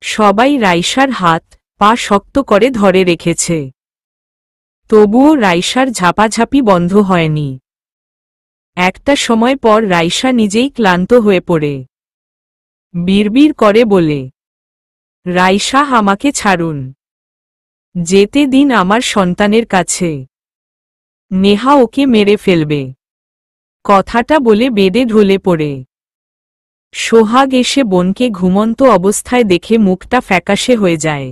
সবাই রাইসার হাত পা শক্ত করে ধরে রেখেছে। তবুও রাইসার ঝাপাঝাপি বন্ধ হয়নি। একটা সময় পর রাইসা নিজেই ক্লান্ত হয়ে পড়ে বিড়বিড় করে বলে, রাইসা আমাকে ছাড়ুন, যেতে দিন আমার সন্তানের কাছে। নেহা ওকে মেরে ফেলবে। কথাটা বলে বেডে ঢলে পড়ে। সোহাগ এসে বোনকে ঘুমন্ত অবস্থায় দেখে মুখটা ফ্যাকাশে হয়ে যায়।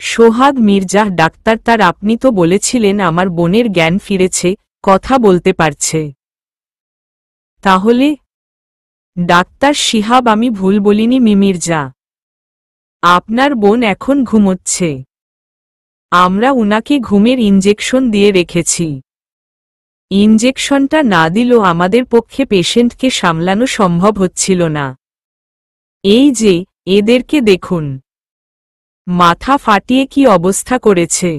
সোহাগ মির্জা, ডাক্তার তার, আপনি তো বলেছিলেন আমার বোনের জ্ঞান ফিরেছে, কথা বলতে পারছে। তাহলে? ডাক্তার শিহাব, আমি ভুল বলিনি মির্জা। আপনার বোন এখন ঘুমোচ্ছে। আমরা উনাকে ঘুমের ইনজেকশন দিয়ে রেখেছি। ইনজেকশনটা না দিলেও আমাদের পক্ষে পেশেন্টকে সামলানো সম্ভব হচ্ছিল না। এই যে, এদেরকে দেখুন, মাথা ফাটিয়ে কি অবস্থা করেছে।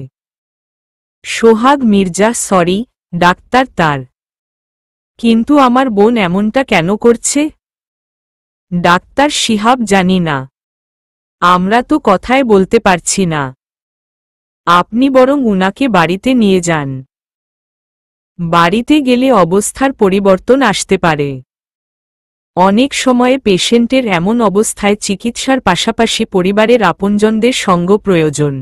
সোহাগ মির্জা, সরি ডাক্তার তার, কিন্তু আমার বোন এমনটা কেন করছে? ডাক্তার শিহাব, জানি না। আমরা তো কথাই বলতে পারছি না। আপনি বরং উনাকে বাড়িতে নিয়ে যান। বাড়িতে গেলে অবস্থার পরিবর্তন আসতে পারে। অনেক সময়ে পেশেন্টের এমন অবস্থায় চিকিৎসার পাশাপাশি পরিবারের আপনজনদের সঙ্গ প্রয়োজন।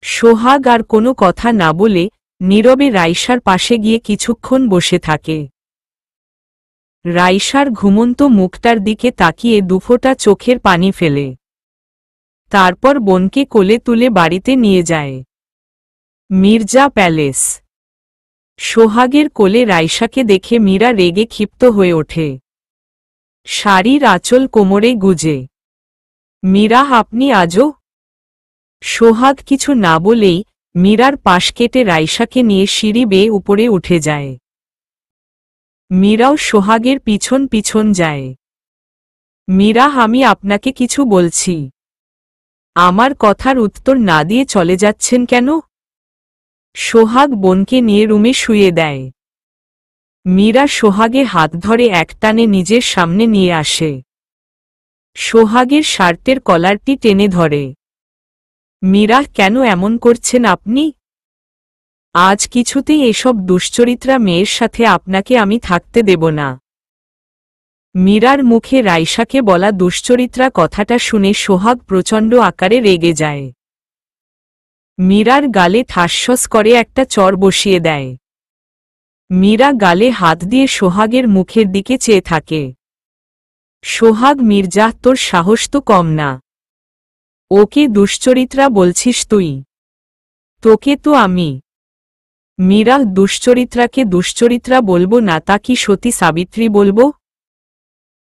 সোহাগ আর কোনো কথা না বলে নীরবে রাইসার পাশে গিয়ে কিছুক্ষণ বসে থাকে। রাইসার ঘুমন্ত মুখটার দিকে তাকিয়ে দুফোঁটা চোখের পানি ফেলে। তারপর বোনকে কোলে তুলে বাড়িতে নিয়ে যায়। মির্জা প্যালেস। সোহাগের কোলে রাইসাকে দেখে মীরা রেগে ক্ষিপ্ত হয়ে ওঠে। শাড়ির আঁচল কোমরে গুজে, মীরা আপনি আজও? সোহাগ কিছু না বলেই মীরার পাশ কেটে রাইসাকে নিয়ে সিঁড়ি বেয়ে উপরে উঠে যায়। মীরাও সোহাগের পিছন পিছন যায়। মীরা, আমি আপনাকে কিছু বলছি। আমার কথার উত্তর না দিয়ে চলে যাচ্ছেন কেন? সোহাগ বোনকে নিয়ে রুমে শুয়ে দেয়। মীরা সোহাগে হাত ধরে একটানে নিজের সামনে নিয়ে আসে। সোহাগের শার্টের কলারটি টেনে ধরে। মীরা, কেন এমন করছেন আপনি? আজ কিছুতেই এসব দুশ্চরিত্রা মেয়ের সাথে আপনাকে আমি থাকতে দেব না। মীরার মুখে রাইসাকে বলা দুশ্চরিত্রা কথাটা শুনে সোহাগ প্রচণ্ড আকারে রেগে যায়। মীরার গালে ঠাসঠস করে একটা চর বসিয়ে দেয়। মীরা গালে হাত দিয়ে সোহাগের মুখের দিকে চেয়ে থাকে। সোহাগ মির্জা, তোর সাহস তো কম না। ওকে দুশ্চরিত্রা বলছিস তুই? তোকে তো আমি মীরা দুশ্চরিত্রাকে দুশ্চরিত্রা বলবো না, তা কি সতী সাবিত্রী বলবো?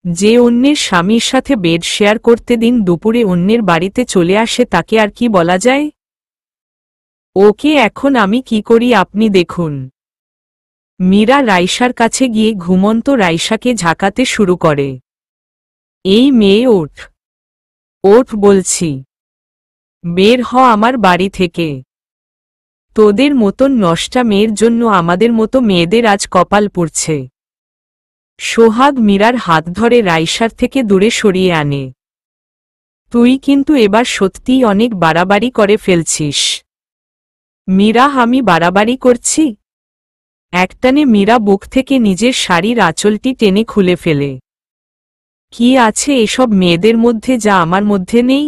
যে অন্যের স্বামীর সাথে বেড শেয়ার করতে দিন দুপুরে অন্যের বাড়িতে চলে আসে তাকে আর কি বলা যায়? ওকে এখন আমি কি করি আপনি দেখুন। মীরা রাইসার কাছে গিয়ে ঘুমন্ত রাইসাকে ঝাঁকাতে শুরু করে। এই মেয়ে ওঠ, ওঠ বলছি, বের হ আমার বাড়ি থেকে। তোদের মতন নষ্টা মেয়ের জন্য আমাদের মতো মেয়েদের আজ কপাল পুড়ছে। সোহাগ মীরার হাত ধরে রাইসার থেকে দূরে সরিয়ে আনে। তুই কিন্তু এবার সত্যিই অনেক বাড়াবাড়ি করে ফেলছিস। মীরা, আমি বাড়াবাড়ি করছি? একটানে মীরা বুক থেকে নিজের শাড়ির আঁচলটি টেনে খুলে ফেলে। কি আছে এসব মেয়েদের মধ্যে যা আমার মধ্যে নেই?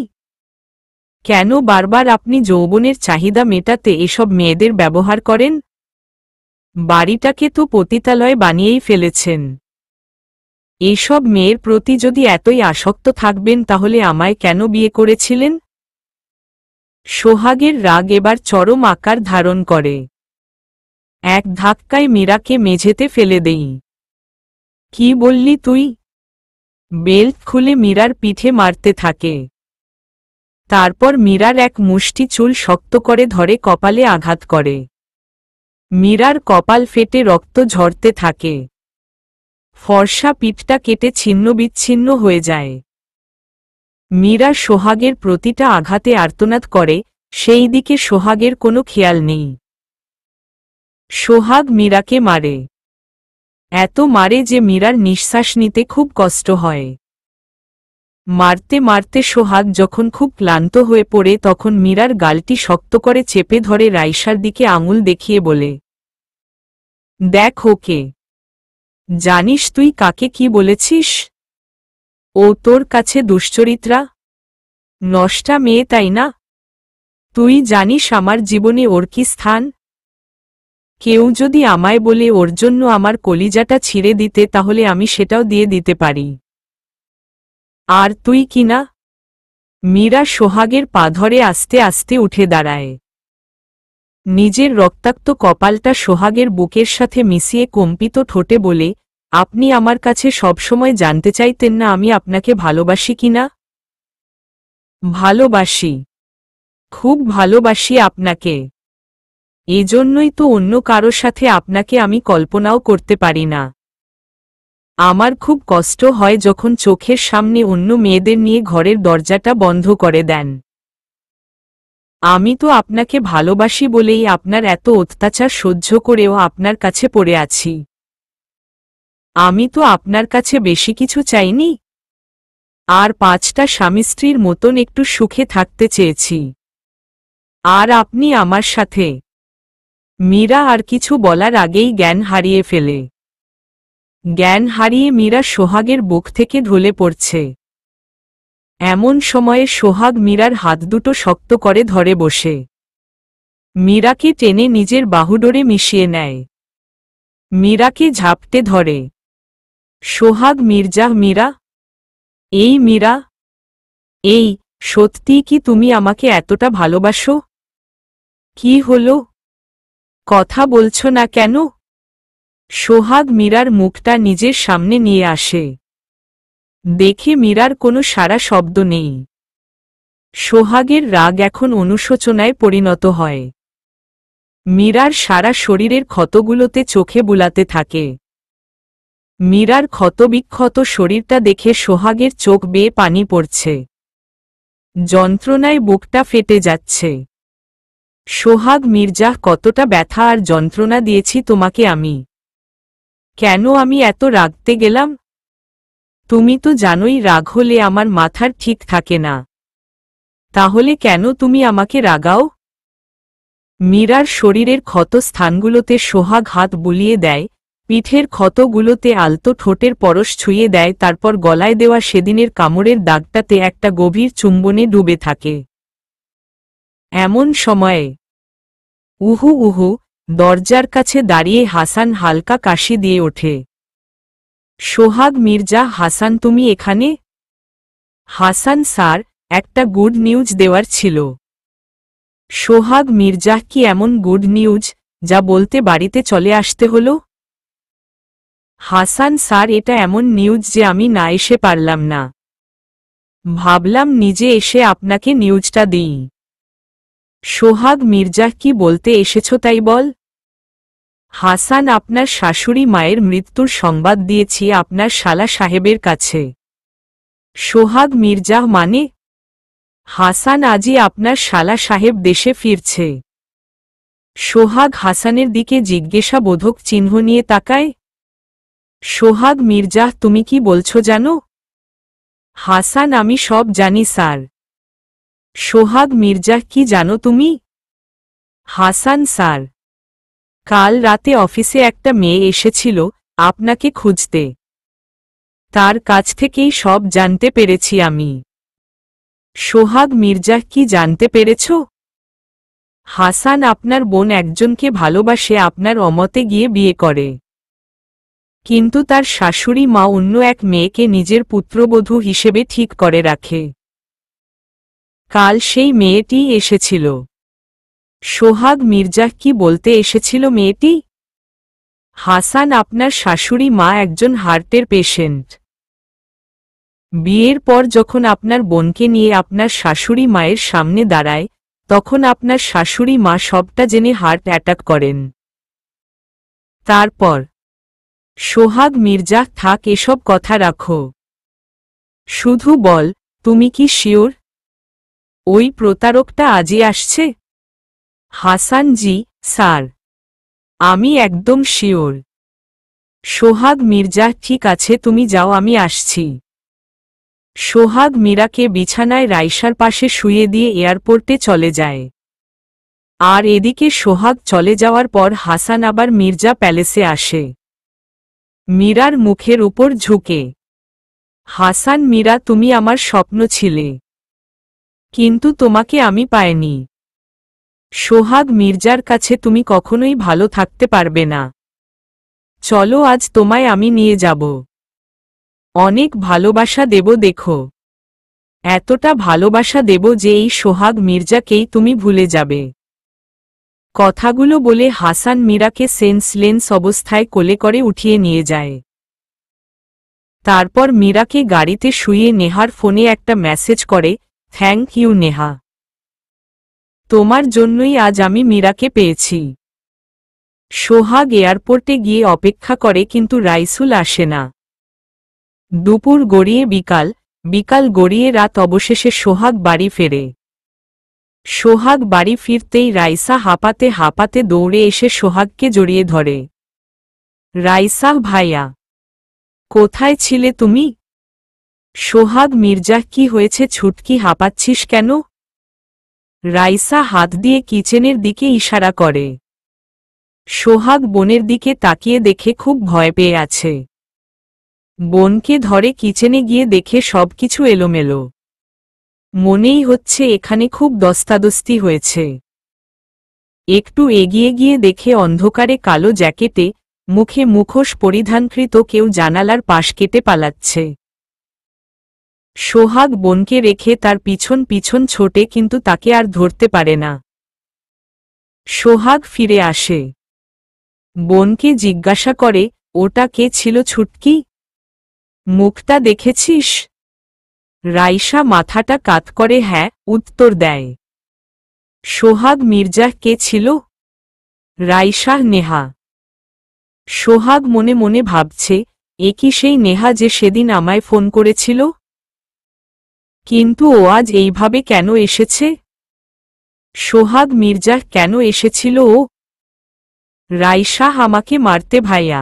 কেন বারবার আপনি যৌবনের চাহিদা মেটাতে এসব মেয়েদের ব্যবহার করেন? বাড়িটাকে তো পতিতালয় বানিয়েই ফেলেছেন। এসব মেয়ের প্রতি যদি এতই আসক্ত থাকবেন তাহলে আমায় কেন বিয়ে করেছিলেন? সোহাগের রাগ এবার চরম আকার ধারণ করে। এক ধাক্কায় মীরাকে মেঝেতে ফেলে দেই। কি বললি তুই? বেল্ট খুলে মীরার পিঠে মারতে থাকে। তারপর মীরার এক মুষ্টি চুল শক্ত করে ধরে কপালে আঘাত করে। মীরার কপাল ফেটে রক্ত ঝরতে থাকে। ফর্সা পিঠটা কেটে ছিন্নবিচ্ছিন্ন হয়ে যায়। মীরা সোহাগের প্রতিটা আঘাতে আর্তনাদ করে, সেই দিকে সোহাগের কোনো খেয়াল নেই। সোহাগ মীরাকে মারে। এত মারে যে মীরার নিঃশ্বাস নিতে খুব কষ্ট হয়। মারতে মারতে সোহাগ যখন খুব ক্লান্ত হয়ে পড়ে তখন মীরার গালটি শক্ত করে চেপে ধরে রাইসার দিকে আঙুল দেখিয়ে বলে, দেখ ওকে। জানিস তুই কাকে কি বলেছিস? ও তোর কাছে দুশ্চরিত্রা, নষ্টা মেয়ে, তাই না? তুই জানিস আমার জীবনে ওর কি স্থান? কেউ যদি আমায় বলে ওর জন্য আমার কলিজাটা ছিঁড়ে দিতে তাহলে আমি সেটাও দিয়ে দিতে পারি। আর তুই কি না? মীরা সোহাগের পা ধরে আস্তে আস্তে উঠে দাঁড়ায়। নিজের রক্তাক্ত কপালটা সোহাগের বুকের সাথে মিশিয়ে কম্পিত ঠোঁটে বলে, আপনি আমার কাছে সবসময় জানতে চাইতেন না আমি আপনাকে ভালোবাসি কিনা? ভালোবাসি, খুব ভালোবাসি আপনাকে। এজন্যই তো অন্য কারো সাথে আপনাকে আমি কল্পনাও করতে পারি না। আমার খুব কষ্ট হয় যখন চোখের সামনে অন্য মেয়েদের নিয়ে ঘরের দরজাটা বন্ধ করে দেন। আমি তো আপনাকে ভালোবাসি বলেই আপনার এত অত্যাচার সহ্য করেও আপনার কাছে পড়ে আছি। আমি তো আপনার কাছে বেশি কিছু চাইনি। আর 5টা স্বামী স্ত্রীর মতন একটু সুখে থাকতে চেয়েছি। আর আপনি আমার সাথে। মীরা আর কিছু বলার আগেই জ্ঞান হারিয়ে ফেলে। জ্ঞান হারিয়ে মীরা সোহাগের বুক থেকে ঢলে পড়ছে। এমন সময়ে সোহাগ মীরার হাত দুটো শক্ত করে ধরে বসে। মীরাকে টেনে নিজের বাহুডোরে মিশিয়ে নেয়। মীরাকে ঝাপটে ধরে। সোহাগ, মির্জা, মীরা, এই মীরা, এই, সত্যিই কি তুমি আমাকে এতটা ভালোবাসো? কি হলো? কথা বলছো না কেন? সোহাগ মীরার মুখটা নিজের সামনে নিয়ে আসে। দেখে মীরার কোনো সারা শব্দ নেই। সোহাগের রাগ এখন অনুশোচনায় পরিণত হয়। মীরার সারা শরীরের ক্ষতগুলোতে চোখে বুলাতে থাকে। মীরার ক্ষতবিক্ষত শরীরটা দেখে সোহাগের চোখ বেয়ে পানি পড়ছে। যন্ত্রণায় বুকটা ফেটে যাচ্ছে। সোহাগ, মির্জা, কতটা ব্যথা আর যন্ত্রণা দিয়েছি তোমাকে আমি। কেন আমি এত রাগতে গেলাম? তুমি তো জানোই রাগ হলে আমার মাথার ঠিক থাকে না। তাহলে কেন তুমি আমাকে রাগাও? মীরার শরীরের ক্ষত স্থানগুলোতে সোহাগ হাত বুলিয়ে দেয়, পিঠের ক্ষতগুলোতে আলতো ঠোঁটের পরশ ছুঁয়ে দেয়, তারপর গলায় দেওয়া সেদিনের কামড়ের দাগটাতে একটা গভীর চুম্বনে ডুবে থাকে। এমন সময়ে উহু উহু, দরজার কাছে দাঁড়িয়ে হাসান হালকা কাশি দিয়ে ওঠে। সোহাগ, মির্জা, হাসান, তুমি এখানে? হাসান স্যার, একটা গুড নিউজ দেওয়ার ছিল। সোহাগ মির্জা কি এমন গুড নিউজ যা বলতে বাড়িতে চলে আসতে হলো? হাসান স্যার, এটা এমন নিউজ যে আমি না এসে পারলাম না। ভাবলাম নিজে এসে আপনাকে নিউজটা দিই। সোহাগ মির্জা, কি বলতে এসেছ তাই বল। হাসান, আপনার শাশুড়ি মায়ের মৃত্যুর সংবাদ দিয়েছি আপনার শালা সাহেবের কাছে। সোহাগ মির্জা, মানে? হাসান, আজই আপনার শালা সাহেব দেশে ফিরছে। সোহাগ হাসানের দিকে জিজ্ঞাসাবোধক চিহ্ন নিয়ে তাকায়। সোহাগ মির্জা, তুমি কি বলছো জানো? হাসান, আমি সব জানি স্যার। সোহাগ মির্জা, কি জানো তুমি? হাসান, স্যার, কাল রাতে অফিসে একটা মেয়ে এসেছিল আপনাকে খুঁজতে। তার কাছ থেকেই সব জানতে পেরেছি আমি। সোহাগ মির্জা, কি জানতে পেরেছ? হাসান, আপনার বোন একজনকে ভালোবাসে আপনার অমতে গিয়ে বিয়ে করে, কিন্তু তার শাশুড়ি মা অন্য এক মেয়েকে নিজের পুত্রবধূ হিসেবে ঠিক করে রাখে। কাল সেই মেয়েটিই এসেছিল। সোহাগ মির্জা, কি বলতে এসেছিল মেয়েটি? হাসান, আপনার শাশুড়ি মা একজন হার্টের পেশেন্ট। বিয়ের পর যখন আপনার বোনকে নিয়ে আপনার শাশুড়ি মায়ের সামনে দাঁড়ায়, তখন আপনার শাশুড়ি মা সবটা জেনে হার্ট অ্যাটাক করেন। তারপর? সোহাগ মির্জা, থাক, এসব কথা রাখো। শুধু বল, তুমি কি শিওর ওই প্রতারকটা আজই আসছে? হাসান, জি স্যার, আমি একদম শিওর। সোহাগ মির্জা, ঠিক আছে, তুমি যাও, আমি আসছি। সোহাগ মীরাকে বিছানায় রাইসার পাশে শুইয়ে দিয়ে এয়ারপোর্টে চলে যায়। আর এদিকে সোহাগ চলে যাওয়ার পর হাসান আবার মির্জা প্যালেসে আসে। মীরার মুখের উপর ঝুঁকে। হাসান, মীরা, তুমি আমার স্বপ্ন ছিলে, কিন্তু তোমাকে আমি পাইনি। সোহাগ মির্জার কাছে তুমি কখনোই ভালো থাকতে পারবে না। চলো, আজ তোমায় আমি নিয়ে যাব। অনেক ভালোবাসা দেব, দেখো, এতটা ভালোবাসা দেব যে এই সোহাগ মির্জাকেই তুমি ভুলে যাবে। কথাগুলো বলে হাসান মীরাকে সেন্সলেস অবস্থায় কোলে করে উঠিয়ে নিয়ে যায়। তারপর মীরাকে গাড়িতে শুইয়ে নেহার ফোনে একটা মেসেজ করে, থ্যাংক ইউ নেহা, তোমার জন্যই আজ আমি মীরাকে পেয়েছি। সোহাগ এয়ারপোর্টে গিয়ে অপেক্ষা করে, কিন্তু রাইসুল আসে না। দুপুর গড়িয়ে বিকাল, বিকাল গড়িয়ে রাত, অবশেষে সোহাগ বাড়ি ফেরে। সোহাগ বাড়ি ফিরতেই রাইসা হাঁপাতে হাঁপাতে দৌড়ে এসে সোহাগকে জড়িয়ে ধরে। রাইসা, ভাইয়া, কোথায় ছিলে তুমি? সোহাগ মির্জা, কি হয়েছে ছুটকি, হাঁপাচ্ছিস কেন? রাইসা হাত দিয়ে কিচেনের দিকে ইশারা করে। সোহাগ বোনের দিকে তাকিয়ে দেখে খুব ভয় পেয়ে আছে। বোনকে ধরে কিচেনে গিয়ে দেখে সবকিছু এলোমেলো। মনেই হচ্ছে এখানে খুব দস্তাদস্তি হয়েছে। একটু এগিয়ে গিয়ে দেখে অন্ধকারে কালো জ্যাকেটে, মুখে মুখোশ পরিধানকৃত কেউ জানালার পাশ কেটে পালাচ্ছে। সোহাগ বোনকে রেখে তার পিছন পিছন ছোটে, কিন্তু তাকে আর ধরতে পারে না। সোহাগ ফিরে আসে। বোনকে জিজ্ঞাসা করে, ওটা কে ছিল ছুটকি? মুখটা দেখেছিস? রাইসা মাথাটা কাত করে হ্যাঁ উত্তর দেয়। সোহাগ মির্জা, কে ছিল? রাইসা, নেহা। সোহাগ মনে মনে ভাবছে, এ কি সেই নেহা যে সেদিন আমায় ফোন করেছিল? কিন্তু ও আজ এইভাবে কেন এসেছে? সোহাগ মির্জা, কেন এসেছিল ও? রাইসা, আমাকে মারতে ভাইয়া।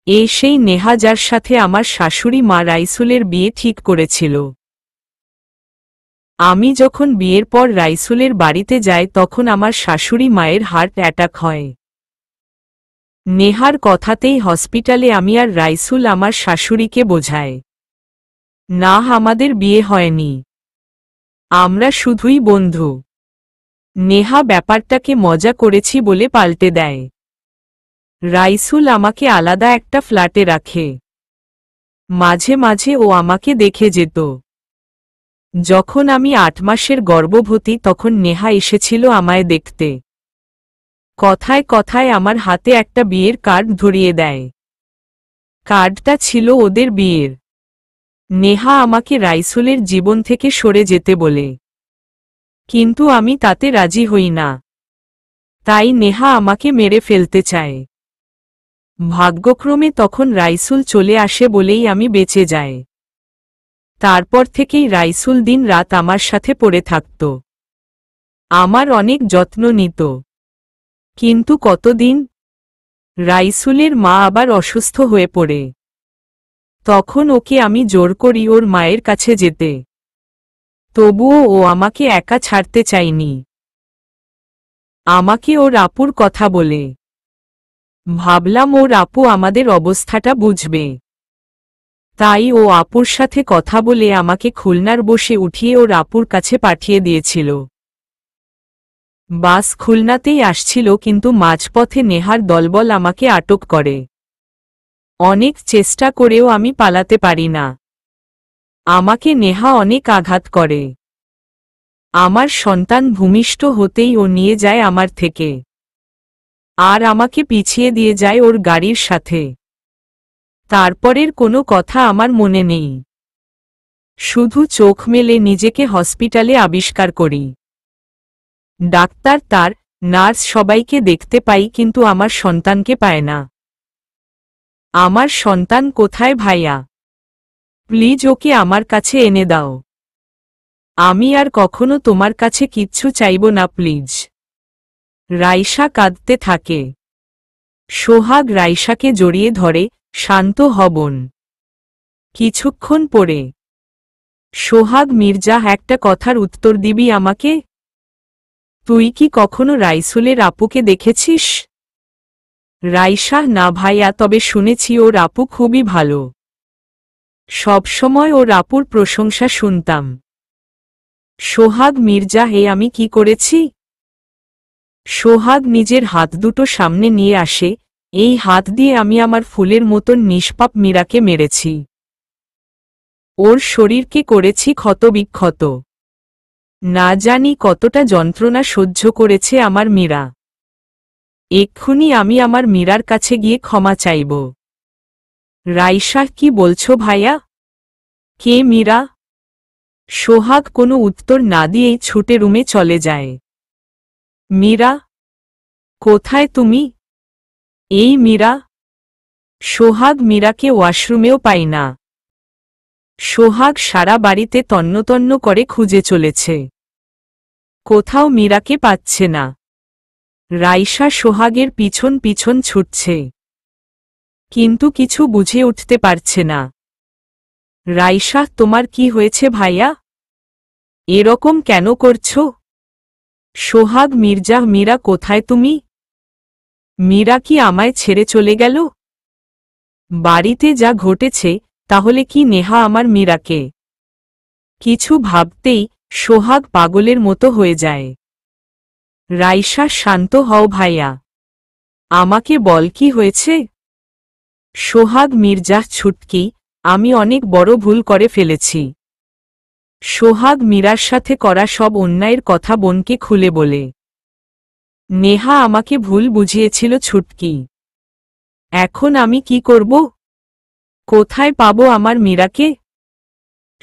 এ সেই নেহা যার সাথে আমার শাশুড়ি মা রাইসুলের বিয়ে ঠিক করেছিল। আমি যখন বিয়ের পর রাইসুলের বাড়িতে যাই তখন আমার শাশুড়ি মায়ের হার্ট অ্যাটাক হয়। নেহার কথাতেই হসপিটালে আমি আর রাইসুল আমার শাশুড়িকে বোঝায়, না, আমাদের বিয়ে হয়নি, আমরা শুধুই বন্ধু। নেহা ব্যাপারটাকে মজা করেছি বলে পাল্টে দেয়। রাইসুল আমাকে আলাদা একটা ফ্ল্যাটে রাখে। মাঝে মাঝে ও আমাকে দেখে যেত। যখন আমি 8 মাসের গর্ভবতী তখন নেহা এসেছিল আমায় দেখতে। কথায় কথায় আমার হাতে একটা বিয়ের কার্ড ধরিয়ে দেয়। কার্ডটা ছিল ওদের বিয়ের। নেহা আমাকে রাইসুলের জীবন থেকে সরে যেতে বলে, কিন্তু আমি তাতে রাজি হই না। তাই নেহা আমাকে মেরে ফেলতে চায়। ভাগ্যক্রমে তখন রাইসুল চলে আসে বলেই আমি বেঁচে যাই। তারপর থেকেই রাইসুল দিন রাত আমার সাথে পড়ে থাকত, আমার অনেক যত্ন নিত। কিন্তু কতদিন, রাইসুলের মা আবার অসুস্থ হয়ে পড়ে। তখন ওকে আমি জোর করি ওর মায়ের কাছে যেতে। তবুও ও আমাকে একা ছাড়তে চায়নি। আমাকে ওর আপুর কথা বলে। ভাবলাম ওর আপু আমাদের অবস্থাটা বুঝবে। তাই ও আপুর সাথে কথা বলে আমাকে খুলনার বসে উঠিয়ে ওর আপুর কাছে পাঠিয়ে দিয়েছিল। বাস খুলনাতেই আসছিল, কিন্তু মাঝপথে নেহার দলবল আমাকে আটক করে। অনেক চেষ্টা করেও আমি পালাতে পারি না। আমাকে নেহা অনেক আঘাত করে। আমার সন্তান ভূমিষ্ঠ হতেই ও নিয়ে যায় আমার থেকে, আর আমাকে পিছিয়ে দিয়ে যায় ওর গাড়ির সাথে। তারপরের কোনো কথা আমার মনে নেই। শুধু চোখ মেলে নিজেকে হসপিটালে আবিষ্কার করি। ডাক্তার, তার নার্স সবাইকে দেখতে পাই, কিন্তু আমার সন্তানকে পায় না। আমার সন্তান কোথায় ভাইয়া? প্লিজ ওকে আমার কাছে এনে দাও। আমি আর কখনো তোমার কাছে কিচ্ছু চাইব না, প্লিজ। রাইসা কাঁদতে থাকে। সোহাগ রাইসাকে জড়িয়ে ধরে, শান্ত হবন। কিছুক্ষণ পরে সোহাগ মির্জা, একটা কথার উত্তর দিবি আমাকে? তুই কি কখনো রাইসুলের আপুকে দেখেছিস? রাইসা, না ভাইয়া, তবে শুনেছি ওর আপু খুবই ভালো। সবসময় ওর আপুর প্রশংসা শুনতাম। সোহাগ মির্জা, হে আমি কি করেছি? সোহাগ নিজের হাত দুটো সামনে নিয়ে আসে। এই হাত দিয়ে আমি আমার ফুলের মতন নিষ্পাপ মীরাকে মেরেছি। ওর শরীরকে করেছি ক্ষতবিক্ষত। না জানি কতটা যন্ত্রণা সহ্য করেছে আমার মীরা। এক্ষুনি আমি আমার মীরার কাছে গিয়ে ক্ষমা চাইব। রাইসা, কি বলছো ভাইয়া? কে মীরা? সোহাগ কোনো উত্তর না দিয়েই ছুটে রুমে চলে যায়। মীরা, কোথায় তুমি? এই মীরা। সোহাগ মীরাকে ওয়াশরুমেও পাই না। সোহাগ সারা বাড়িতে তন্নতন্ন করে খুঁজে চলেছে, কোথাও মীরাকে পাচ্ছে না। রাইসা সোহাগের পিছন পিছন ছুটছে, কিন্তু কিছু বুঝে উঠতে পারছে না। রাইসা, তোমার কি হয়েছে ভাইয়া? এরকম কেন করছো? সোহাগ মির্জা, মীরা কোথায় তুমি? মীরা কি আমায় ছেড়ে চলে গেল? বাড়িতে যা ঘটেছে, তাহলে কি নেহা আমার মীরাকে? কিছু ভাবতেই সোহাগ পাগলের মতো হয়ে যায়। রাইসা, শান্ত হও ভাইয়া, আমাকে বল কি হয়েছে। সোহাগ মির্জা, ছুটকি, আমি অনেক বড় ভুল করে ফেলেছি। সোহাগ মীরার সাথে করা সব অন্যায়ের কথা বোনকে খুলে বলে। নেহা আমাকে ভুল বুঝিয়েছিল ছুটকি। এখন আমি কি করব? কোথায় পাবো আমার মীরাকে?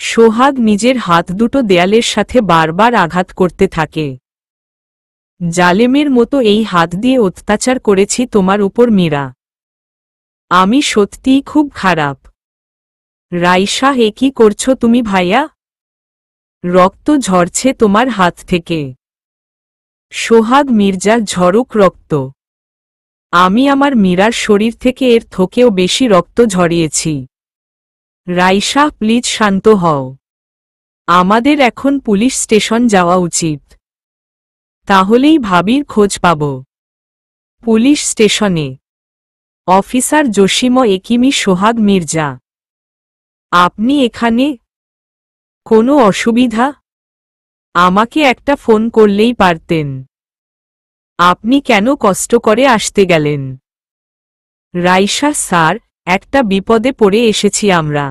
সোহাগ নিজের হাত দুটো দেয়ালের সাথে বারবার আঘাত করতে থাকে। জালেমের মতো এই হাত দিয়ে অত্যাচার করেছি তোমার উপর মীরা। আমি সত্যিই খুব খারাপ। রাইসা, হে কি করছো তুমি ভাইয়া? রক্ত ঝরছে তোমার হাত থেকে। সোহাগ মির্জা, ঝরুক রক্ত। আমি আমার মীরার শরীর থেকে এর থেকেও বেশি রক্ত ঝরিয়েছি। রাইসা, প্লিজ শান্ত হও। আমাদের এখন পুলিশ স্টেশন যাওয়া উচিত, তাহলেই ভাবির খোঁজ পাব। পুলিশ স্টেশনে। অফিসার জসিম একিমি, সোহাগ মির্জা, আপনি এখানে? কোনো অসুবিধা? আমাকে একটা ফোন করলেই পারতেন। আপনি কেন কষ্ট করে আসতে গেলেন? রাইসা, স্যার, একটা বিপদে পড়ে এসেছি আমরা।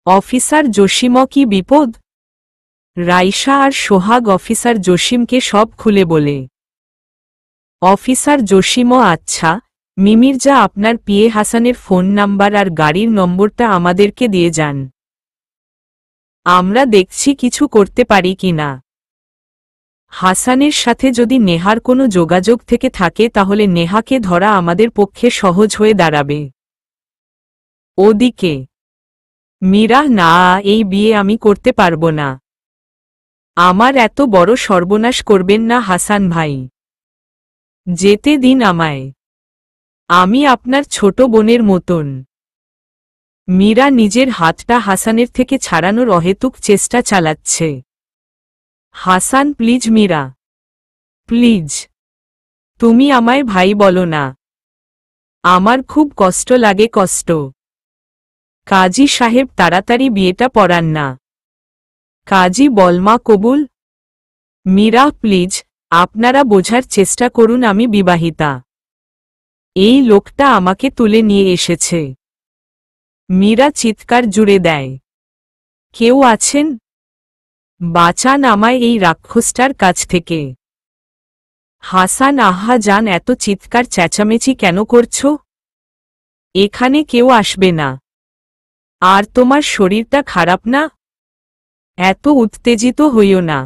অফিসার জসিম, কি বিপদ? রাইসা আর সোহাগ অফিসার জসিমকে সব খুলে বলে। অফিসার জসিমও আচ্ছা, মিমির্জা আপনার পিএ হাসানের ফোন নাম্বার আর গাড়ির নম্বরটা আমাদেরকে দিয়ে যান। আমরা দেখছি কিছু করতে পারি কিনা। হাসানের সাথে যদি নেহার কোনো যোগাযোগ থেকে থাকে তাহলে নেহাকে ধরা আমাদের পক্ষে সহজ হয়ে দাঁড়াবে। ওদিকে মীরা, না, এই বিয়ে আমি করতে পারবো না। আমার এত বড় সর্বনাশ করবেন না হাসান ভাই। যেতে দিন আমায়, আমি আপনার ছোট বোনের মতন। মীরা নিজের হাতটা হাসানের থেকে ছাড়ানোর অহেতুক চেষ্টা চালাচ্ছে। হাসান, প্লিজ মীরা, প্লিজ, তুমি আমায় ভাই বলো না। আমার খুব কষ্ট লাগে, কষ্ট। কাজী সাহেব তাড়াতাড়ি বিয়েটা পড়ান না। কাজী বলমা কবুল। মীরা, প্লিজ, আপনারা বোঝার চেষ্টা করুন আমি বিবাহিতা। এই লোকটা আমাকে তুলে নিয়ে এসেছে। মীরা চিৎকার জুড়ে দেয়, কেউ আছেন? বাঁচান আমায় এই রাক্ষসটার কাছ থেকে। হাসান, আহা জান, এত চিৎকার চেঁচামেচি কেন করছো? এখানে কেউ আসবে না। আর তোমার শরীরটা খারাপ না? এত উত্তেজিত হইও না।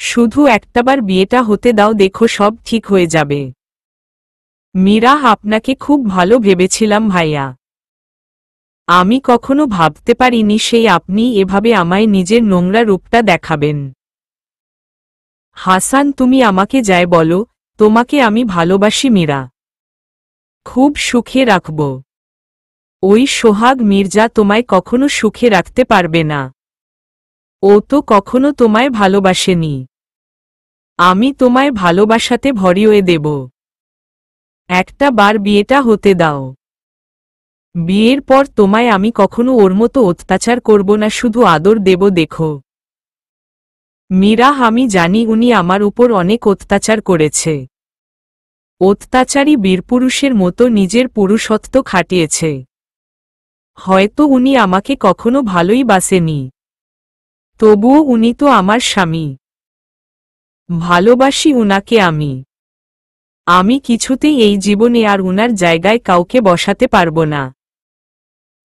শুধু একটাবার বিয়েটা হতে দাও, দেখো সব ঠিক হয়ে যাবে। মীরা, আপনাকে খুব ভালো ভেবেছিলাম ভাইয়া। আমি কখনো ভাবতে পারিনি সেই আপনি এভাবে আমায় নিজের নোংরা রূপটা দেখাবেন। হাসান, তুমি আমাকে যাই বলো, তোমাকে আমি ভালোবাসি মীরা। খুব সুখে রাখব। ওই সোহাগ মির্জা তোমায় কখনো সুখে রাখতে পারবে না। ও তো কখনো তোমায় ভালোবাসেনি। আমি তোমায় ভালোবাসাতে ভরিয়ে দেব। একটা বার বিয়েটা হতে দাও। বিয়ের পর তোমায় আমি কখনো ওর মতো অত্যাচার করব না, শুধু আদর দেব, দেখো। মীরা, আমি জানি উনি আমার উপর অনেক অত্যাচার করেছে। অত্যাচারী বীরপুরুষের মতো নিজের পুরুষত্ব খাটিয়েছে। হয়তো উনি আমাকে কখনো ভালোই বাসেনি, তবুও উনি তো আমার স্বামী। ভালোবাসি উনাকে আমি। আমি কিছুতেই এই জীবনে আর উনার জায়গায় কাউকে বসাতে পারবো না।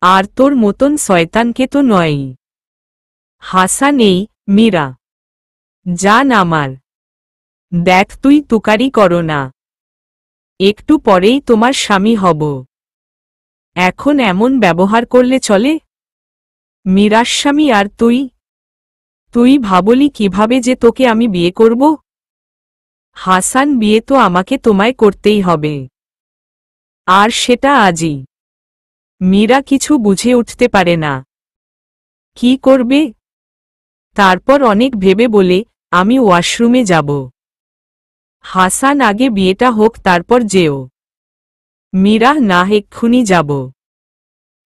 আর তোর মতন শয়তানকে তো নয়ই। হাসান, এই মীরা, জান আমার, দেখ তুই তুকারি করো না। একটু পরেই তোমার স্বামী হব। এখন এমন ব্যবহার করলে চলে? মীরার স্বামী আর তুই? তুই ভাবলি কিভাবে যে তোকে আমি বিয়ে করব? হাসান, বিয়ে তো আমাকে তোমায় করতেই হবে, আর সেটা আজই। মীরা কিছু বুঝে উঠতে পারে না কি করবে। তারপর অনেক ভেবে বলে, আমি ওয়াশরুমে যাব। হাসান, আগে বিয়েটা হোক তারপর যেও। মীরা, না, এক্ষুনি যাব।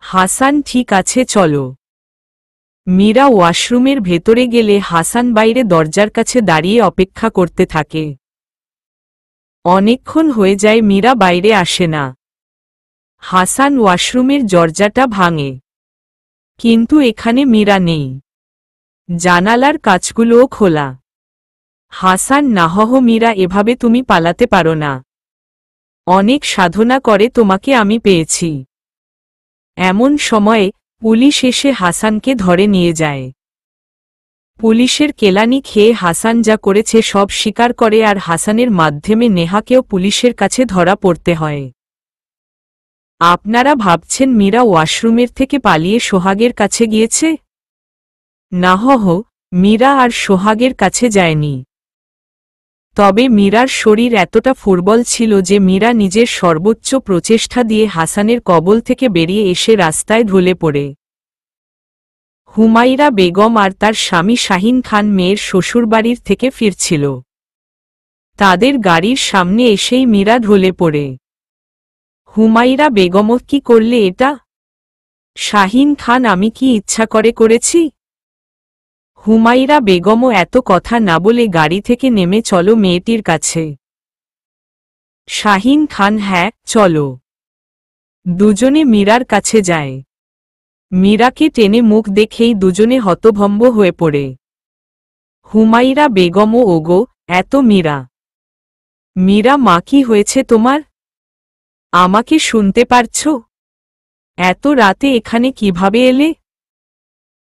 হাসান, ঠিক আছে চলো। মীরা ওয়াশরুমের ভেতরে গেলে হাসান বাইরে দরজার কাছে দাঁড়িয়ে অপেক্ষা করতে থাকে। অনেকক্ষণ হয়ে যায়, মীরা বাইরে আসে না। হাসান ওয়াশরুমের দরজাটা ভাঙে, কিন্তু এখানে মীরা নেই। জানালার কাচগুলোও খোলা। হাসান, নাহহ মীরা, এভাবে তুমি পালাতে পারো না। অনেক সাধনা করে তোমাকে আমি পেয়েছি। এমন সময়ে পুলিশ এসে হাসানকে ধরে নিয়ে যায়। পুলিশের কেলানি খেয়ে হাসান যা করেছে সব স্বীকার করে, আর হাসানের মাধ্যমে নেহাকেও পুলিশের কাছে ধরা পড়তে হয়। আপনারা ভাবছেন মীরা ওয়াশরুমের থেকে পালিয়ে সোহাগের কাছে গিয়েছে? নাহহ মীরা আর সোহাগের কাছে যায়নি। তবে মীরার শরীর এতটা ফুরবল ছিল যে মীরা নিজের সর্বোচ্চ প্রচেষ্টা দিয়ে হাসানের কবল থেকে বেরিয়ে এসে রাস্তায় ঢলে পড়ে। হুমায়রা বেগম আর তার স্বামী শাহিন খান মেয়ের শ্বশুরবাড়ির থেকে ফিরছিল। তাদের গাড়ির সামনে এসেই মীরা ঢলে পড়ে। হুমায়রা বেগম, কি করলে এটা? শাহিন খান, আমি কি ইচ্ছা করে করেছি? হুমায়রা বেগমও এত কথা না বলে গাড়ি থেকে নেমে চলো মেয়েটির কাছে। শাহিন খান, হ্যাঁ চলো। দুজনে মীরার কাছে যায়। মীরাকে টেনে মুখ দেখেই দুজনে হতভম্ব হয়ে পড়ে। হুমায়রা বেগম ওগো, এত মীরা। মীরা মা, কি হয়েছে তোমার? আমাকে শুনতে পারছ? এত রাতে এখানে কিভাবে এলে?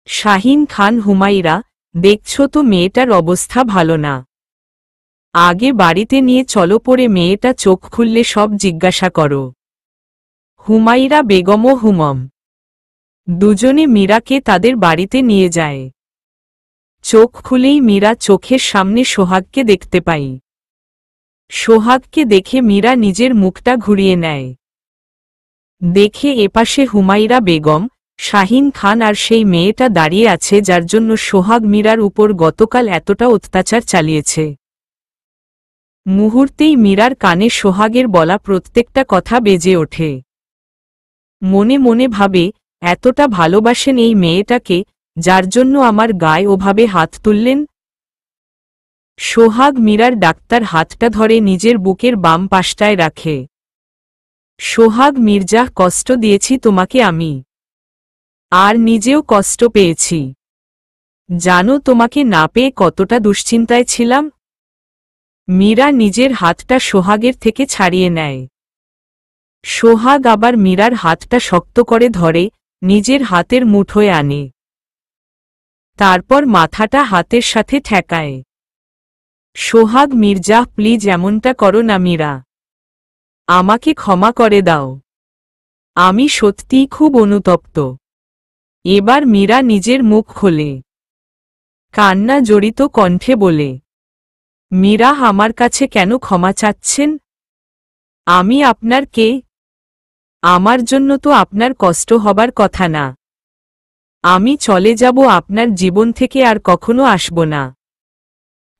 শাহিন খান, হুমায়রা, দেখছ তো মেয়েটার অবস্থা ভালো না। আগে বাড়িতে নিয়ে চলো, পরে মেয়েটা চোখ খুললে সব জিজ্ঞাসা করো। হুমায়রা বেগম ও হুমম দুজনে মীরাকে তাদের বাড়িতে নিয়ে যায়। চোখ খুলেই মীরা চোখের সামনে সোহাগকে দেখতে পাই। সোহাগকে দেখে মীরা নিজের মুখটা ঘুরিয়ে নেয়। দেখে এপাশে হুমায়রা বেগম, শাহিন খান আর সেই মেয়েটা দাঁড়িয়ে আছে যার জন্য সোহাগ মীরার উপর গতকাল এতটা অত্যাচার চালিয়েছে। মুহূর্তেই মীরার কানে সোহাগের বলা প্রত্যেকটা কথা বেজে ওঠে। মনে মনে ভাবে, এতটা ভালোবাসেন এই মেয়েটাকে, যার জন্য আমার গায়ে ওভাবে হাত তুললেন। সোহাগ মীরার ডাক্তার হাতটা ধরে নিজের বুকের বাম পাশটায় রাখে। সোহাগ মির্জা, কষ্ট দিয়েছি তোমাকে আমি, আর নিজেও কষ্ট পেয়েছি। জানো তোমাকে না পেয়ে কতটা দুশ্চিন্তায় ছিলাম। মীরা নিজের হাতটা সোহাগের থেকে ছাড়িয়ে নেয়। সোহাগ আবার মীরার হাতটা শক্ত করে ধরে নিজের হাতের মুঠোয় আনে। তারপর মাথাটা হাতের সাথে ঠেকায়। সোহাগ, মির্জা প্লিজ এমনটা করো না মীরা, আমাকে ক্ষমা করে দাও, আমি সত্যিই খুব অনুতপ্ত। এবার মীরা নিজের মুখ খোলে, কান্না জড়িত কণ্ঠে বলে, মীরা আমার কাছে কেন ক্ষমা চাচ্ছেন? আমি আপনার কে? আমার জন্য তো আপনার কষ্ট হবার কথা না। আমি চলে যাব আপনার জীবন থেকে, আর কখনো আসব না।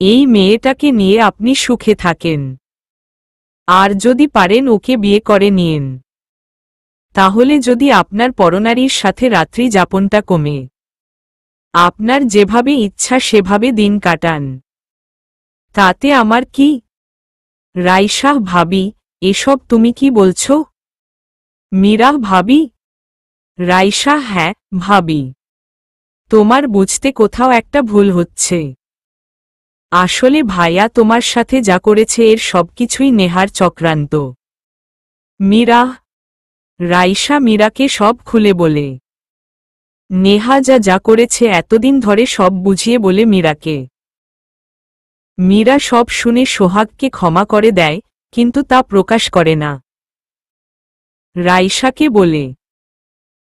এই মেয়েটাকে নিয়ে আপনি সুখে থাকেন, আর যদি পারেন ওকে বিয়ে করে নিন। তাহলে যদি আপনার পরনারীর সাথে রাত্রি যাপনটা কমে, আপনার যেভাবে ইচ্ছা সেভাবে দিন কাটান, তাতে আমার কি? রাইসা ভাবি, এসব তুমি কি বলছো? মীরা ভাবি? রাইসা, হ্যাঁ ভাবি, তোমার বুঝতে কোথাও একটা ভুল হচ্ছে। আসলে ভাইয়া তোমার সাথে যা করেছে এর সবকিছুই নেহার চক্রান্ত। মীরা? রাইসা মীরাকে সব খুলে বলে। নেহা যা যা করেছে এতদিন ধরে সব বুঝিয়ে বলে মীরাকে। মীরা সব শুনে সোহাগকে ক্ষমা করে দেয়, কিন্তু তা প্রকাশ করে না। রাইসাকে বলে,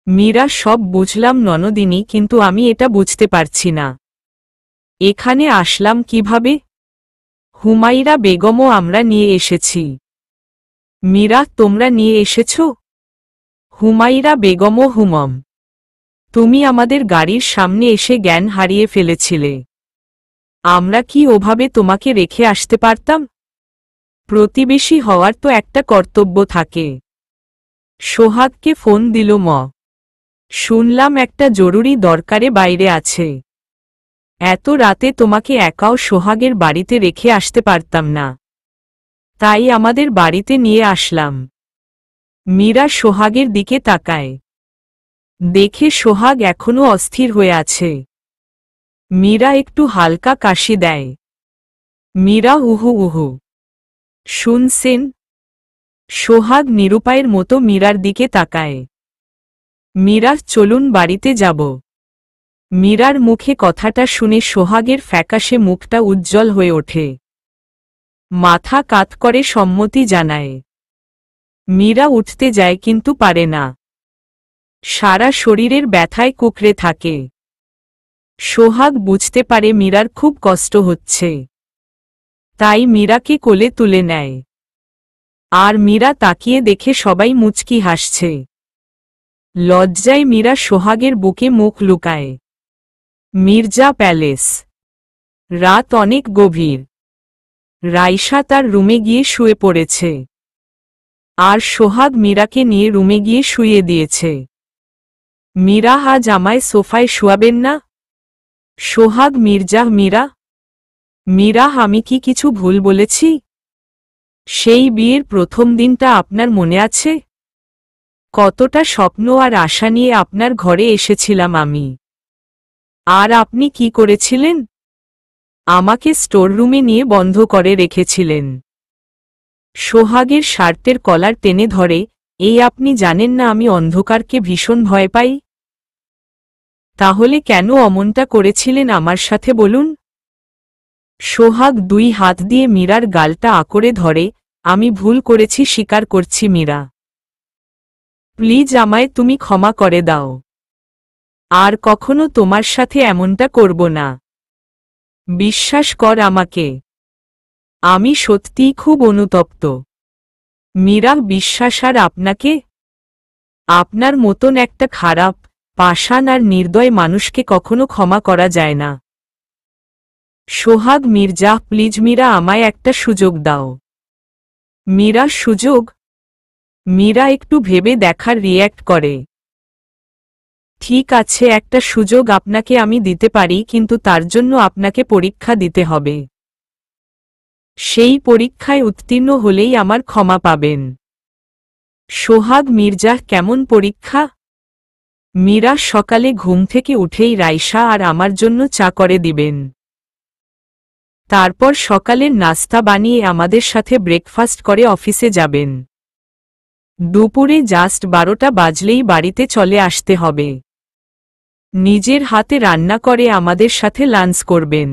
মীরা সব বুঝলাম ননদিনী, কিন্তু আমি এটা বুঝতে পারছি না এখানে আসলাম কিভাবে? হুমায়রা বেগমও আমরা নিয়ে এসেছি। মীরা, তোমরা নিয়ে এসেছ? হুমায়রা বেগম ও হুমম, তুমি আমাদের গাড়ির সামনে এসে জ্ঞান হারিয়ে ফেলেছিলে। আমরা কি ওভাবে তোমাকে রেখে আসতে পারতাম? প্রতিবেশী হওয়ার তো একটা কর্তব্য থাকে। সোহাগকে ফোন দিল ম। শুনলাম একটা জরুরি দরকারে বাইরে আছে। এত রাতে তোমাকে একাও সোহাগের বাড়িতে রেখে আসতে পারতাম না, তাই আমাদের বাড়িতে নিয়ে আসলাম। মীরা সোহাগের দিকে তাকায়। দেখে সোহাগ এখনো অস্থির হয়ে আছে। মীরা একটু হালকা কাশি দেয়। মীরা উহু উহু। শুনছেন? সোহাগ নিরুপায়ের মতো মীরার দিকে তাকায়। মীরা, চলুন বাড়িতে যাব। মীরার মুখে কথাটা শুনে সোহাগের ফ্যাকাশে মুখটা উজ্জ্বল হয়ে ওঠে। মাথা কাত করে সম্মতি জানায়। মীরা উঠতে যায় কিন্তু পারে না। সারা শরীরের ব্যথায় কুঁকড়ে থাকে। সোহাগ বুঝতে পারে মীরার খুব কষ্ট হচ্ছে, তাই মীরাকে কোলে তুলে নেয়। আর মীরা তাকিয়ে দেখে সবাই মুচকি হাসছে। লজ্জায় মীরা সোহাগের বুকে মুখ লুকায়। মির্জা প্যালেস। রাত অনেক গভীর। রাইসা তার রুমে গিয়ে শুয়ে পড়েছে, আর সোহাগ মীরাকে নিয়ে রুমে গিয়ে শুইয়ে দিয়েছে। মীরা, আজ আমায় সোফায় শুয়াবেন না? সোহাগ, মির্জা, মীরা? মীরা, আমি কি কিছু ভুল বলেছি? সেই বিয়ের প্রথম দিনটা আপনার মনে আছে? কতটা স্বপ্ন আর আশা নিয়ে আপনার ঘরে এসেছিলাম আমি। আর আপনি কি করেছিলেন? আমাকে স্টোররুমে নিয়ে বন্ধ করে রেখেছিলেন। সোহাগের শার্টের কলার টেনে ধরে, এই আপনি জানেন না আমি অন্ধকারকে ভীষণ ভয় পাই? তাহলে কেন অমনটা করেছিলেন আমার সাথে বলুন? সোহাগ দুই হাত দিয়ে মীরার গালটা আঁকড়ে ধরে, আমি ভুল করেছি, স্বীকার করছি মীরা। প্লিজ আমায় তুমি ক্ষমা করে দাও। আর কখনো তোমার সাথে এমনটা করব না। বিশ্বাস কর আমাকে। আমি সত্যিই খুব অনুতপ্ত। মীরা, বিশ্বাস? আর আপনাকে? আপনার মতন একটা খারাপ, পাষাণ আর নির্দয় মানুষকে কখনো ক্ষমা করা যায় না। সোহাগ, মির্জা, প্লিজ মীরা, আমায় একটা সুযোগ দাও। মীরা, সুযোগ? মীরা একটু ভেবে দেখার রিয়্যাক্ট করে। ঠিক আছে, একটা সুযোগ আপনাকে আমি দিতে পারি, কিন্তু তার জন্য আপনাকে পরীক্ষা দিতে হবে। সেই পরীক্ষায় উত্তীর্ণ হলেই আমার ক্ষমা পাবেন। সোহাগ, মির্জা, কেমন পরীক্ষা? মীরা, সকালে ঘুম থেকে উঠেই রাইসা আর আমার জন্য চা করে দিবেন। তারপর সকালের নাস্তা বানিয়ে আমাদের সাথে ব্রেকফাস্ট করে অফিসে যাবেন। দুপুরে জাস্ট 12টা বাজলেই বাড়িতে চলে আসতে হবে। নিজের হাতে রান্না করে আমাদের সাথে লাঞ্চ করবেন।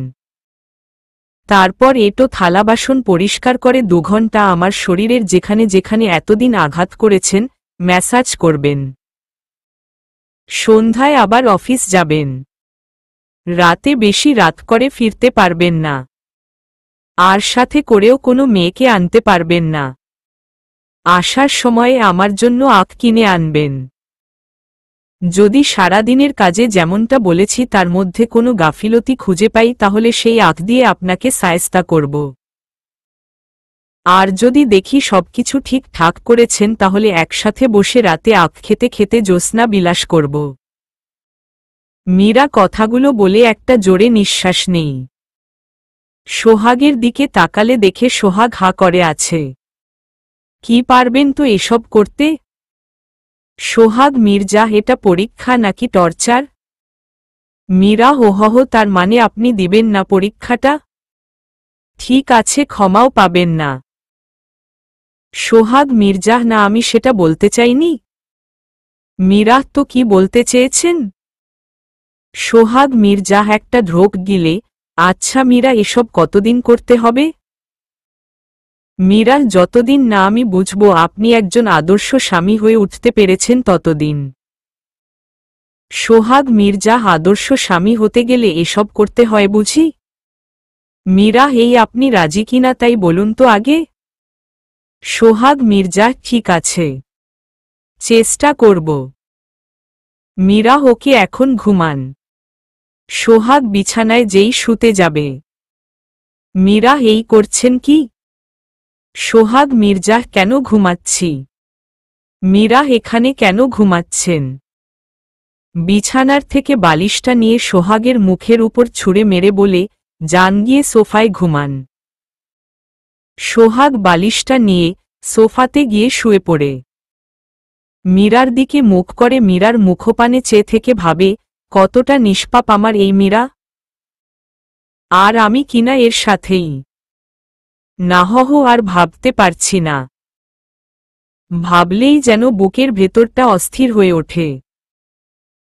তারপর এটো থালা বাসন পরিষ্কার করে 2 ঘন্টা আমার শরীরের যেখানে যেখানে এতদিন আঘাত করেছেন ম্যাসাজ করবেন। সন্ধ্যায় আবার অফিস যাবেন। রাতে বেশি রাত করে ফিরতে পারবেন না। আর সাথে করেও কোনো মেয়েকে আনতে পারবেন না। আসার সময়ে আমার জন্য আখ কিনে আনবেন। যদি সারাদিনের কাজে যেমনটা বলেছি তার মধ্যে কোনো গাফিলতি খুঁজে পাই তাহলে সেই আখ দিয়ে আপনাকে শায়েস্তা করব। আর যদি দেখি সবকিছু ঠিকঠাক করেছেন তাহলে একসাথে বসে রাতে আখ খেতে খেতে জ্যোৎস্না বিলাস করব। মীরা কথাগুলো বলে একটা জোরে নিঃশ্বাস নেই। সোহাগের দিকে তাকালে দেখে সোহাগ হাঁ করে আছে। কি পারবেন তো এসব করতে? সোহাগ, মির্জা, এটা পরীক্ষা নাকি টর্চার? মীরা, ওহহ, তার মানে আপনি দিবেন না পরীক্ষাটা? ঠিক আছে, ক্ষমাও পাবেন না। সোহাগ, মির্জা, না, আমি সেটা বলতে চাইনি। মীরা, তো কি বলতে চেয়েছেন? সোহাগ, মির্জা একটা ঢোক গিলে, আচ্ছা মীরা, এসব কতদিন করতে হবে? মীরা, যতদিন না আমি বুঝব আপনি একজন আদর্শ স্বামী হয়ে উঠতে পেরেছেন ততদিন। সোহাগ, মির্জা, আদর্শ স্বামী হতে গেলে এসব করতে হয় বুঝি? মীরা, এই আপনি রাজি কিনা তাই বলুন তো আগে। সোহাগ, মির্জা, ঠিক আছে, চেষ্টা করব। মীরা, ওকে এখন ঘুমান। সোহাগ বিছানায় যেই শুতে যাবে। মীরা, এই করছেন কি? সোহাগ, মির্জা, কেন ঘুমাচ্ছি? মীরা, এখানে কেন ঘুমাচ্ছেন? বিছানার থেকে বালিশটা নিয়ে সোহাগের মুখের উপর ছুঁড়ে মেরে বলে, যান গিয়ে সোফায় ঘুমান। সোহাগ বালিশটা নিয়ে সোফাতে গিয়ে শুয়ে পড়ে। মীরার দিকে মুখ করে মীরার মুখপানে চেয়ে থেকে ভাবে, কতটা নিষ্পাপ আমার এই মীরা। আর আমি কিনা এর সাথেই। নাহহ আর ভাবতে পারছি না। ভাবলেই যেন বুকের ভেতরটা অস্থির হয়ে ওঠে।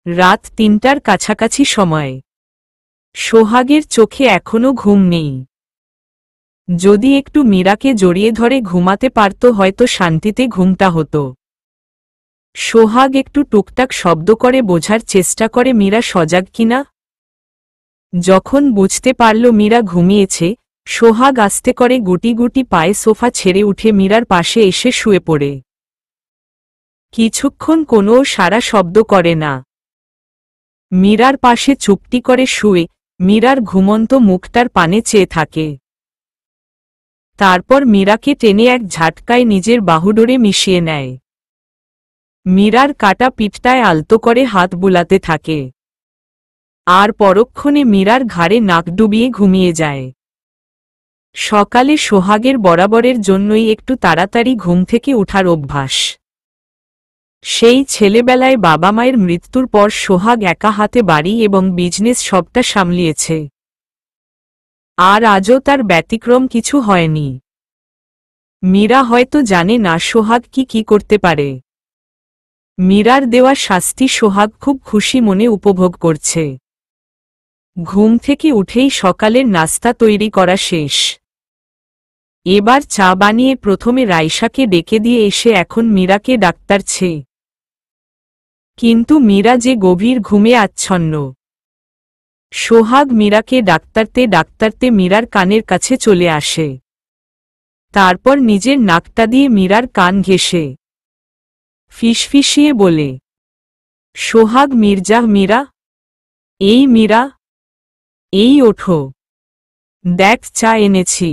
রাত 3টার কাছাকাছি সময়। সোহাগের চোখে এখনো ঘুম নেই। যদি একটু মীরাকে জড়িয়ে ধরে ঘুমাতে পারত হয়তো শান্তিতে ঘুমটা হতো। সোহাগ একটু টুকটাক শব্দ করে বোঝার চেষ্টা করে মীরা সজাগ কিনা। যখন বুঝতে পারল মীরা ঘুমিয়েছে, সোহাগ আস্তে করে গুটি গুটি পায়ে সোফা ছেড়ে উঠে মীরার পাশে এসে শুয়ে পড়ে। কিছুক্ষণ কোনো সারা শব্দ করে না। মীরার পাশে চুপটি করে শুয়ে মীরার ঘুমন্ত মুখটার পানে চেয়ে থাকে। তারপর মীরাকে টেনে এক ঝাটকায় নিজের বাহুডোরে মিশিয়ে নেয়। মীরার কাটা পিঠটায় আলতো করে হাত বুলাতে থাকে। আর পরক্ষণে মীরার ঘাড়ে নাক ডুবিয়ে ঘুমিয়ে যায়। সকালে সোহাগের বরাবরের জন্যই একটু তাড়াতাড়ি ঘুম থেকে ওঠার অভ্যাস। সেই ছেলেবেলায় বাবা মায়ের মৃত্যুর পর সোহাগ একা হাতে বাড়ি এবং বিজনেস সবটা সামলিয়েছে। আর আজও তার ব্যতিক্রম কিছু হয়নি। মীরা হয়তো জানে না সোহাগ কি করতে পারে। মীরার দেওয়া শাস্তি সোহাগ খুব খুশি মনে উপভোগ করছে। ঘুম থেকে উঠেই সকালের নাস্তা তৈরি করা শেষ। এবার চা বানিয়ে প্রথমে রাইসাকে ডেকে দিয়ে এসে এখন মীরাকে ডাকতারছে। কিন্তু মীরা যে গভীর ঘুমে আচ্ছন্ন। সোহাগ মীরাকে ডাক্তারতে মীরার কানের কাছে চলে আসে। তারপর নিজের নাকটা দিয়ে মীরার কান ঘেঁষে ফিসফিসিয়ে বলে, সোহাগ মির্জা, মীরা, এই মীরা, এই ওঠো, দেখ চা এনেছি।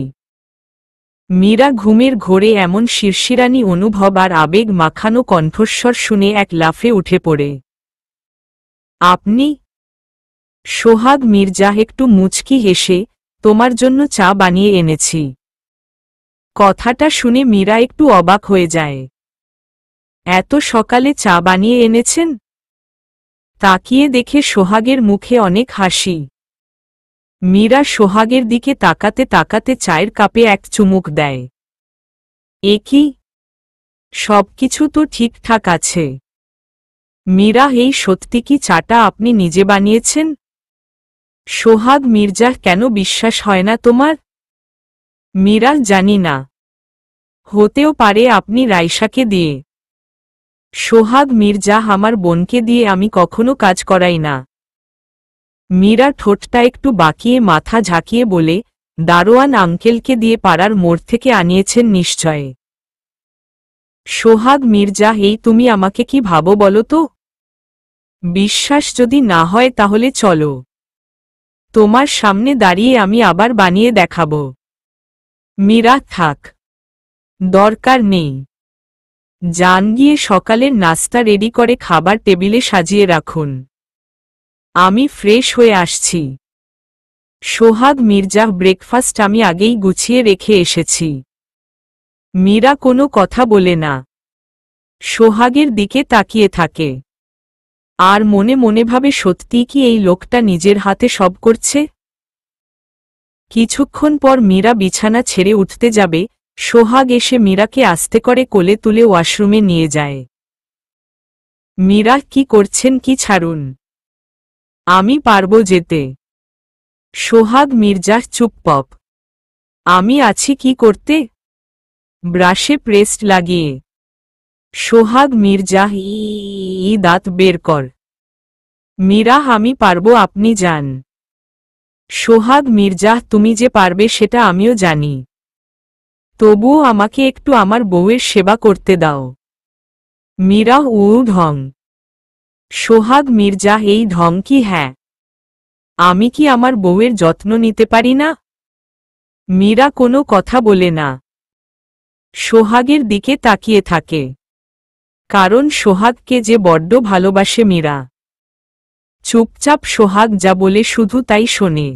মীরা ঘুমের ঘোরে এমন শিরশিরানি অনুভব আর আবেগ মাখানো কণ্ঠস্বর শুনে এক লাফে উঠে পড়ে। আপনি? সোহাগ মির্জা একটু মুচকি হেসে, তোমার জন্য চা বানিয়ে এনেছি। কথাটা শুনে মীরা একটু অবাক হয়ে যায়। এত সকালে চা বানিয়ে এনেছেন? তাকিয়ে দেখে সোহাগের মুখে অনেক হাসি। মীরা সোহাগের দিকে তাকাতে তাকাতে চায়ের কাপে এক চুমুক দেয়। এ কি? সবকিছু তো ঠিকঠাক আছে। মীরা, এই সত্যি কি চাটা আপনি নিজে বানিয়েছেন? সোহাগ মির্জা, কেন বিশ্বাস হয় না তোমার? মীরা, জানি না, হতেও পারে আপনি রাইসাকে দিয়ে। সোহাগ মির্জা, আমার বোনকে দিয়ে আমি কখনো কাজ করাই না। মীরা ঠোঁটটা একটু বাঁকিয়ে মাথা ঝাঁকিয়ে বলে, দারোয়ান আঙ্কেলকে দিয়ে পাড়ার মোড় থেকে আনিয়েছেন নিশ্চয়। সোহাগ মির্জা, এই তুমি আমাকে কি ভাবো বলো তো? বিশ্বাস যদি না হয় তাহলে চলো, তোমার সামনে দাঁড়িয়ে আমি আবার বানিয়ে দেখাব। মীরা, থাক, দরকার নেই। যান গিয়ে সকালের নাস্তা রেডি করে খাবার টেবিলে সাজিয়ে রাখুন, আমি ফ্রেশ হয়ে আসছি। সোহাগ মির্জা, ব্রেকফাস্ট আমি আগেই গুছিয়ে রেখে এসেছি। মীরা কোনো কথা বলে না, সোহাগের দিকে তাকিয়ে থাকে। আর মনে মনে ভাবে, সত্যি কি এই লোকটা নিজের হাতে সব করছে? কিছুক্ষণ পর মীরা বিছানা ছেড়ে উঠতে যাবে, সোহাগ এসে মীরাকে আস্তে করে কোলে তুলে ওয়াশরুমে নিয়ে যায়। মীরা, কি করছেন? কি ছাড়ুন, আমি পারবো যেতে। সোহাগ মির্জা, চুপপপ, আমি আছি কি করতে? ব্রাশে পেস্ট লাগিয়ে। সোহাগ মির্জা, ই দাঁত বের কর। মীরা, আমি পারবো, আপনি যান। সোহাগ মির্জা, তুমি যে পারবে সেটা আমিও জানি, তবুও আমাকে একটু আমার বউয়ের সেবা করতে দাও। মীরা, ঢং। সোহাগ মির্জা, এই ঢং কি? হ্যাঁ, আমি কি আমার বউয়ের যত্ন নিতে পারি না? মীরা কোনো কথা বলে না, সোহাগের দিকে তাকিয়ে থাকে। কারণ সোহাগকে যে বড্ড ভালোবাসে মীরা। চুপচাপ সোহাগ যা বলে শুধু তাই শোনে।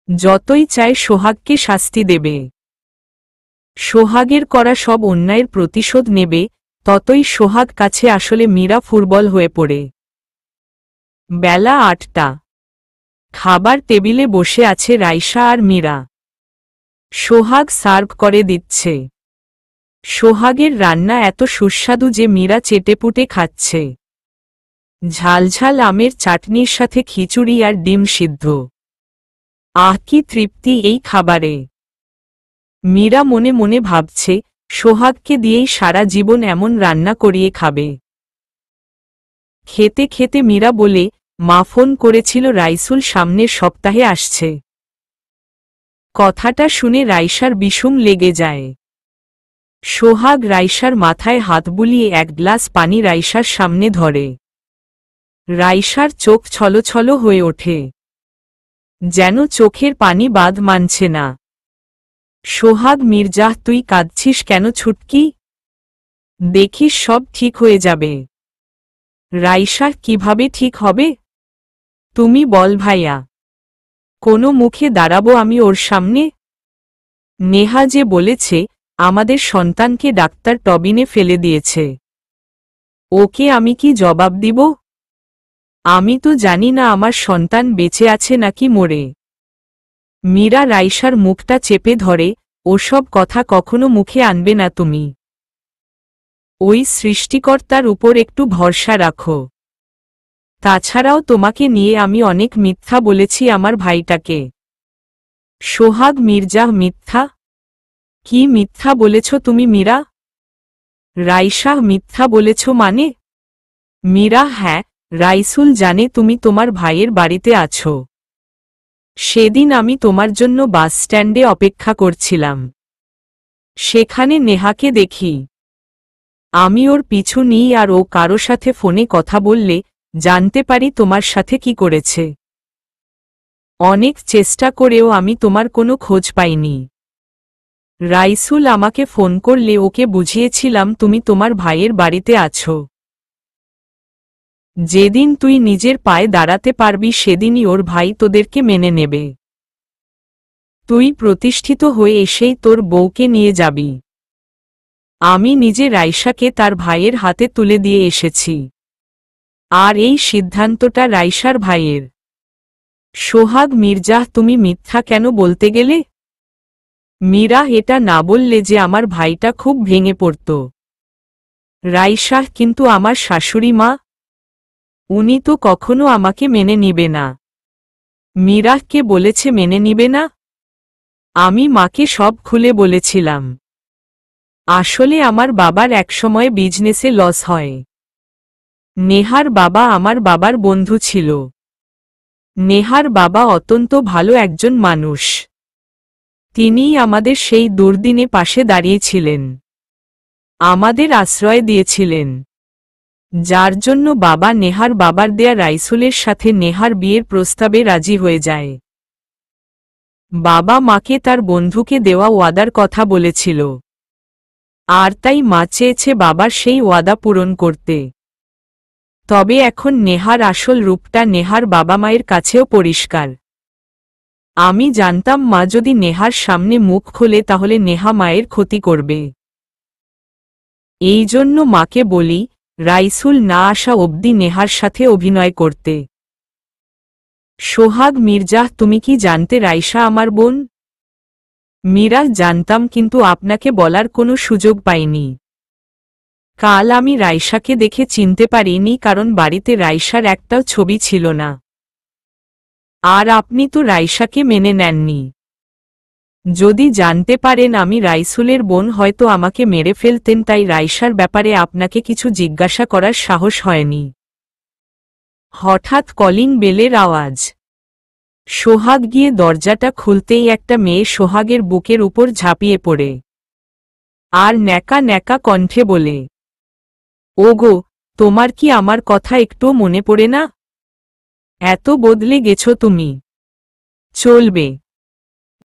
যতই চায় সোহাগকে শাস্তি দেবে, সোহাগের করা সব অন্যায়ের প্রতিশোধ নেবে, ততই সোহাগ কাছে আসলে মীরা ফুটবল হয়ে পড়ে। বেলা ৮টা। খাবার টেবিলে বসে আছে রাইসা আর মীরা। সোহাগ সার্ভ করে দিচ্ছে। সোহাগের রান্না এত সুস্বাদু যে মীরা চেটেপুটে খাচ্ছে। ঝালঝাল আমের চাটনির সাথে খিচুড়ি আর ডিম সিদ্ধ। আহ, কি তৃপ্তি এই খাবারে! মীরা মনে মনে ভাবছে, সোহাগকে দিয়েই সারা জীবন এমন রান্না করিয়ে খাবে। খেতে খেতে মীরা বলে, মা ফোন করেছিল, রাইসুল সামনের সপ্তাহে আসছে। কথাটা শুনে রাইসার বিষুম লেগে যায়। সোহাগ রাইসার মাথায় হাত বুলিয়ে এক গ্লাস পানি রাইসার সামনে ধরে। রাইসার চোখ ছলছল হয়ে ওঠে, যেন চোখের পানি বাদ মানছে না। সোহাগ মির্জা, তুই কাঁদছিস কেন ছুটকি? দেখিস সব ঠিক হয়ে যাবে। রাইসা, কিভাবে ঠিক হবে? তুমি বল ভাইয়া, কোনো মুখে দাঁড়াবো আমি ওর সামনে? নেহা যে বলেছে আমাদের সন্তানকে ডাক্তার টবিনে ফেলে দিয়েছে, ওকে আমি কি জবাব দিব? আমি তো জানি না আমার সন্তান বেঁচে আছে নাকি মরে। মীরা রাইসার মুখটা চেপে ধরে, ওসব কথা কখনো মুখে আনবে না তুমি। ওই সৃষ্টিকর্তার উপর একটু ভরসা রাখো। তাছাড়াও তোমাকে নিয়ে আমি অনেক মিথ্যা বলেছি আমার ভাইটাকে। সোহাগ মির্জা মিথ্যা? কি মিথ্যা বলেছ তুমি মীরা? রাইসা মিথ্যা বলেছ মানে? মীরা হ্যাঁ, রাইসুল জানে তুমি তোমার ভাইয়ের বাড়িতে আছো। সেদিন আমি তোমার জন্য বাস স্ট্যান্ডে অপেক্ষা করছিলাম। সেখানে নেহাকে দেখি। আমি ওর পিছু নিই আর ও কারো সাথে ফোনে কথা বললে জানতে পারি তোমার সাথে কি করেছে। অনেক চেষ্টা করেও আমি তোমার কোনো খোঁজ পাইনি। রাইসুল আমাকে ফোন করলে ওকে বুঝিয়েছিলাম তুমি তোমার ভাইয়ের বাড়িতে আছো। যেদিন তুই নিজের পায়ে দাঁড়াতে পারবি সেদিনই ওর ভাই তোদেরকে মেনে নেবে। তুই প্রতিষ্ঠিত হয়ে এসেই তোর বউকে নিয়ে যাবি। আমি নিজে রাইসাকে তার ভাইয়ের হাতে তুলে দিয়ে এসেছি। আর এই সিদ্ধান্তটা রাইসার ভাইয়ের। সোহাগ মির্জা তুমি মিথ্যা কেন বলতে গেলে? মীরা এটা না বললে যে আমার ভাইটা খুব ভেঙে পড়ত। রাইসা কিন্তু আমার শাশুড়ি মা, উনি তো কখনো আমাকে মেনে নিবে না। মীরা কে বলেছে মেনে নিবে না? আমি মাকে সব খুলে বলেছিলাম। আসলে আমার বাবার একসময় বিজনেসে লস হয়। নেহার বাবা আমার বাবার বন্ধু ছিল। নেহার বাবা অত্যন্ত ভালো একজন মানুষ। তিনিই আমাদের সেই দুর্দিনে পাশে দাঁড়িয়েছিলেন, আমাদের আশ্রয় দিয়েছিলেন। যার জন্য বাবা নেহার বাবার দেয়া রাইসুলের সাথে নেহার বিয়ের প্রস্তাবে রাজি হয়ে যায়। বাবা মাকে তার বন্ধুকে দেওয়া ওয়াদার কথা বলেছিল, আর তাই মা চেয়েছে বাবার সেই ওয়াদা পূরণ করতে। তবে এখন নেহার আসল রূপটা নেহার বাবা মায়ের কাছেও পরিষ্কার। আমি জানতাম মা যদি নেহার সামনে মুখ খোলে তাহলে নেহা মায়ের ক্ষতি করবে। এই জন্য মাকে বলি রাইসুল না আসা অবধি নেহার সাথে অভিনয় করতে। সোহাগ মির্জা তুমি কি জানতে রাইসা আমার বোন? মীরা জানতাম, কিন্তু আপনাকে বলার কোনো সুযোগ পাইনি। কাল আমি রাইসাকে দেখে চিনতে পারিনি কারণ বাড়িতে রাইসার একটাও ছবি ছিল না। আর আপনি তো রাইসাকে মেনে নেননি। যদি জানতে পারেন আমি রাইসুলের বোন হয়তো আমাকে মেরে ফেলতেন, তাই রাইসার ব্যাপারে আপনাকে কিছু জিজ্ঞাসা করার সাহস হয়নি। হঠাৎ কলিং বেলের আওয়াজ। সোহাগ গিয়ে দরজাটা খুলতেই একটা মেয়ে সোহাগের বুকের উপর ঝাঁপিয়ে পড়ে আর ন্যাকা ন্যাকা কণ্ঠে বলে, ওগো, তোমার কি আমার কথা একটুও মনে পড়ে না? এত বদলে গেছো তুমি। চলবে।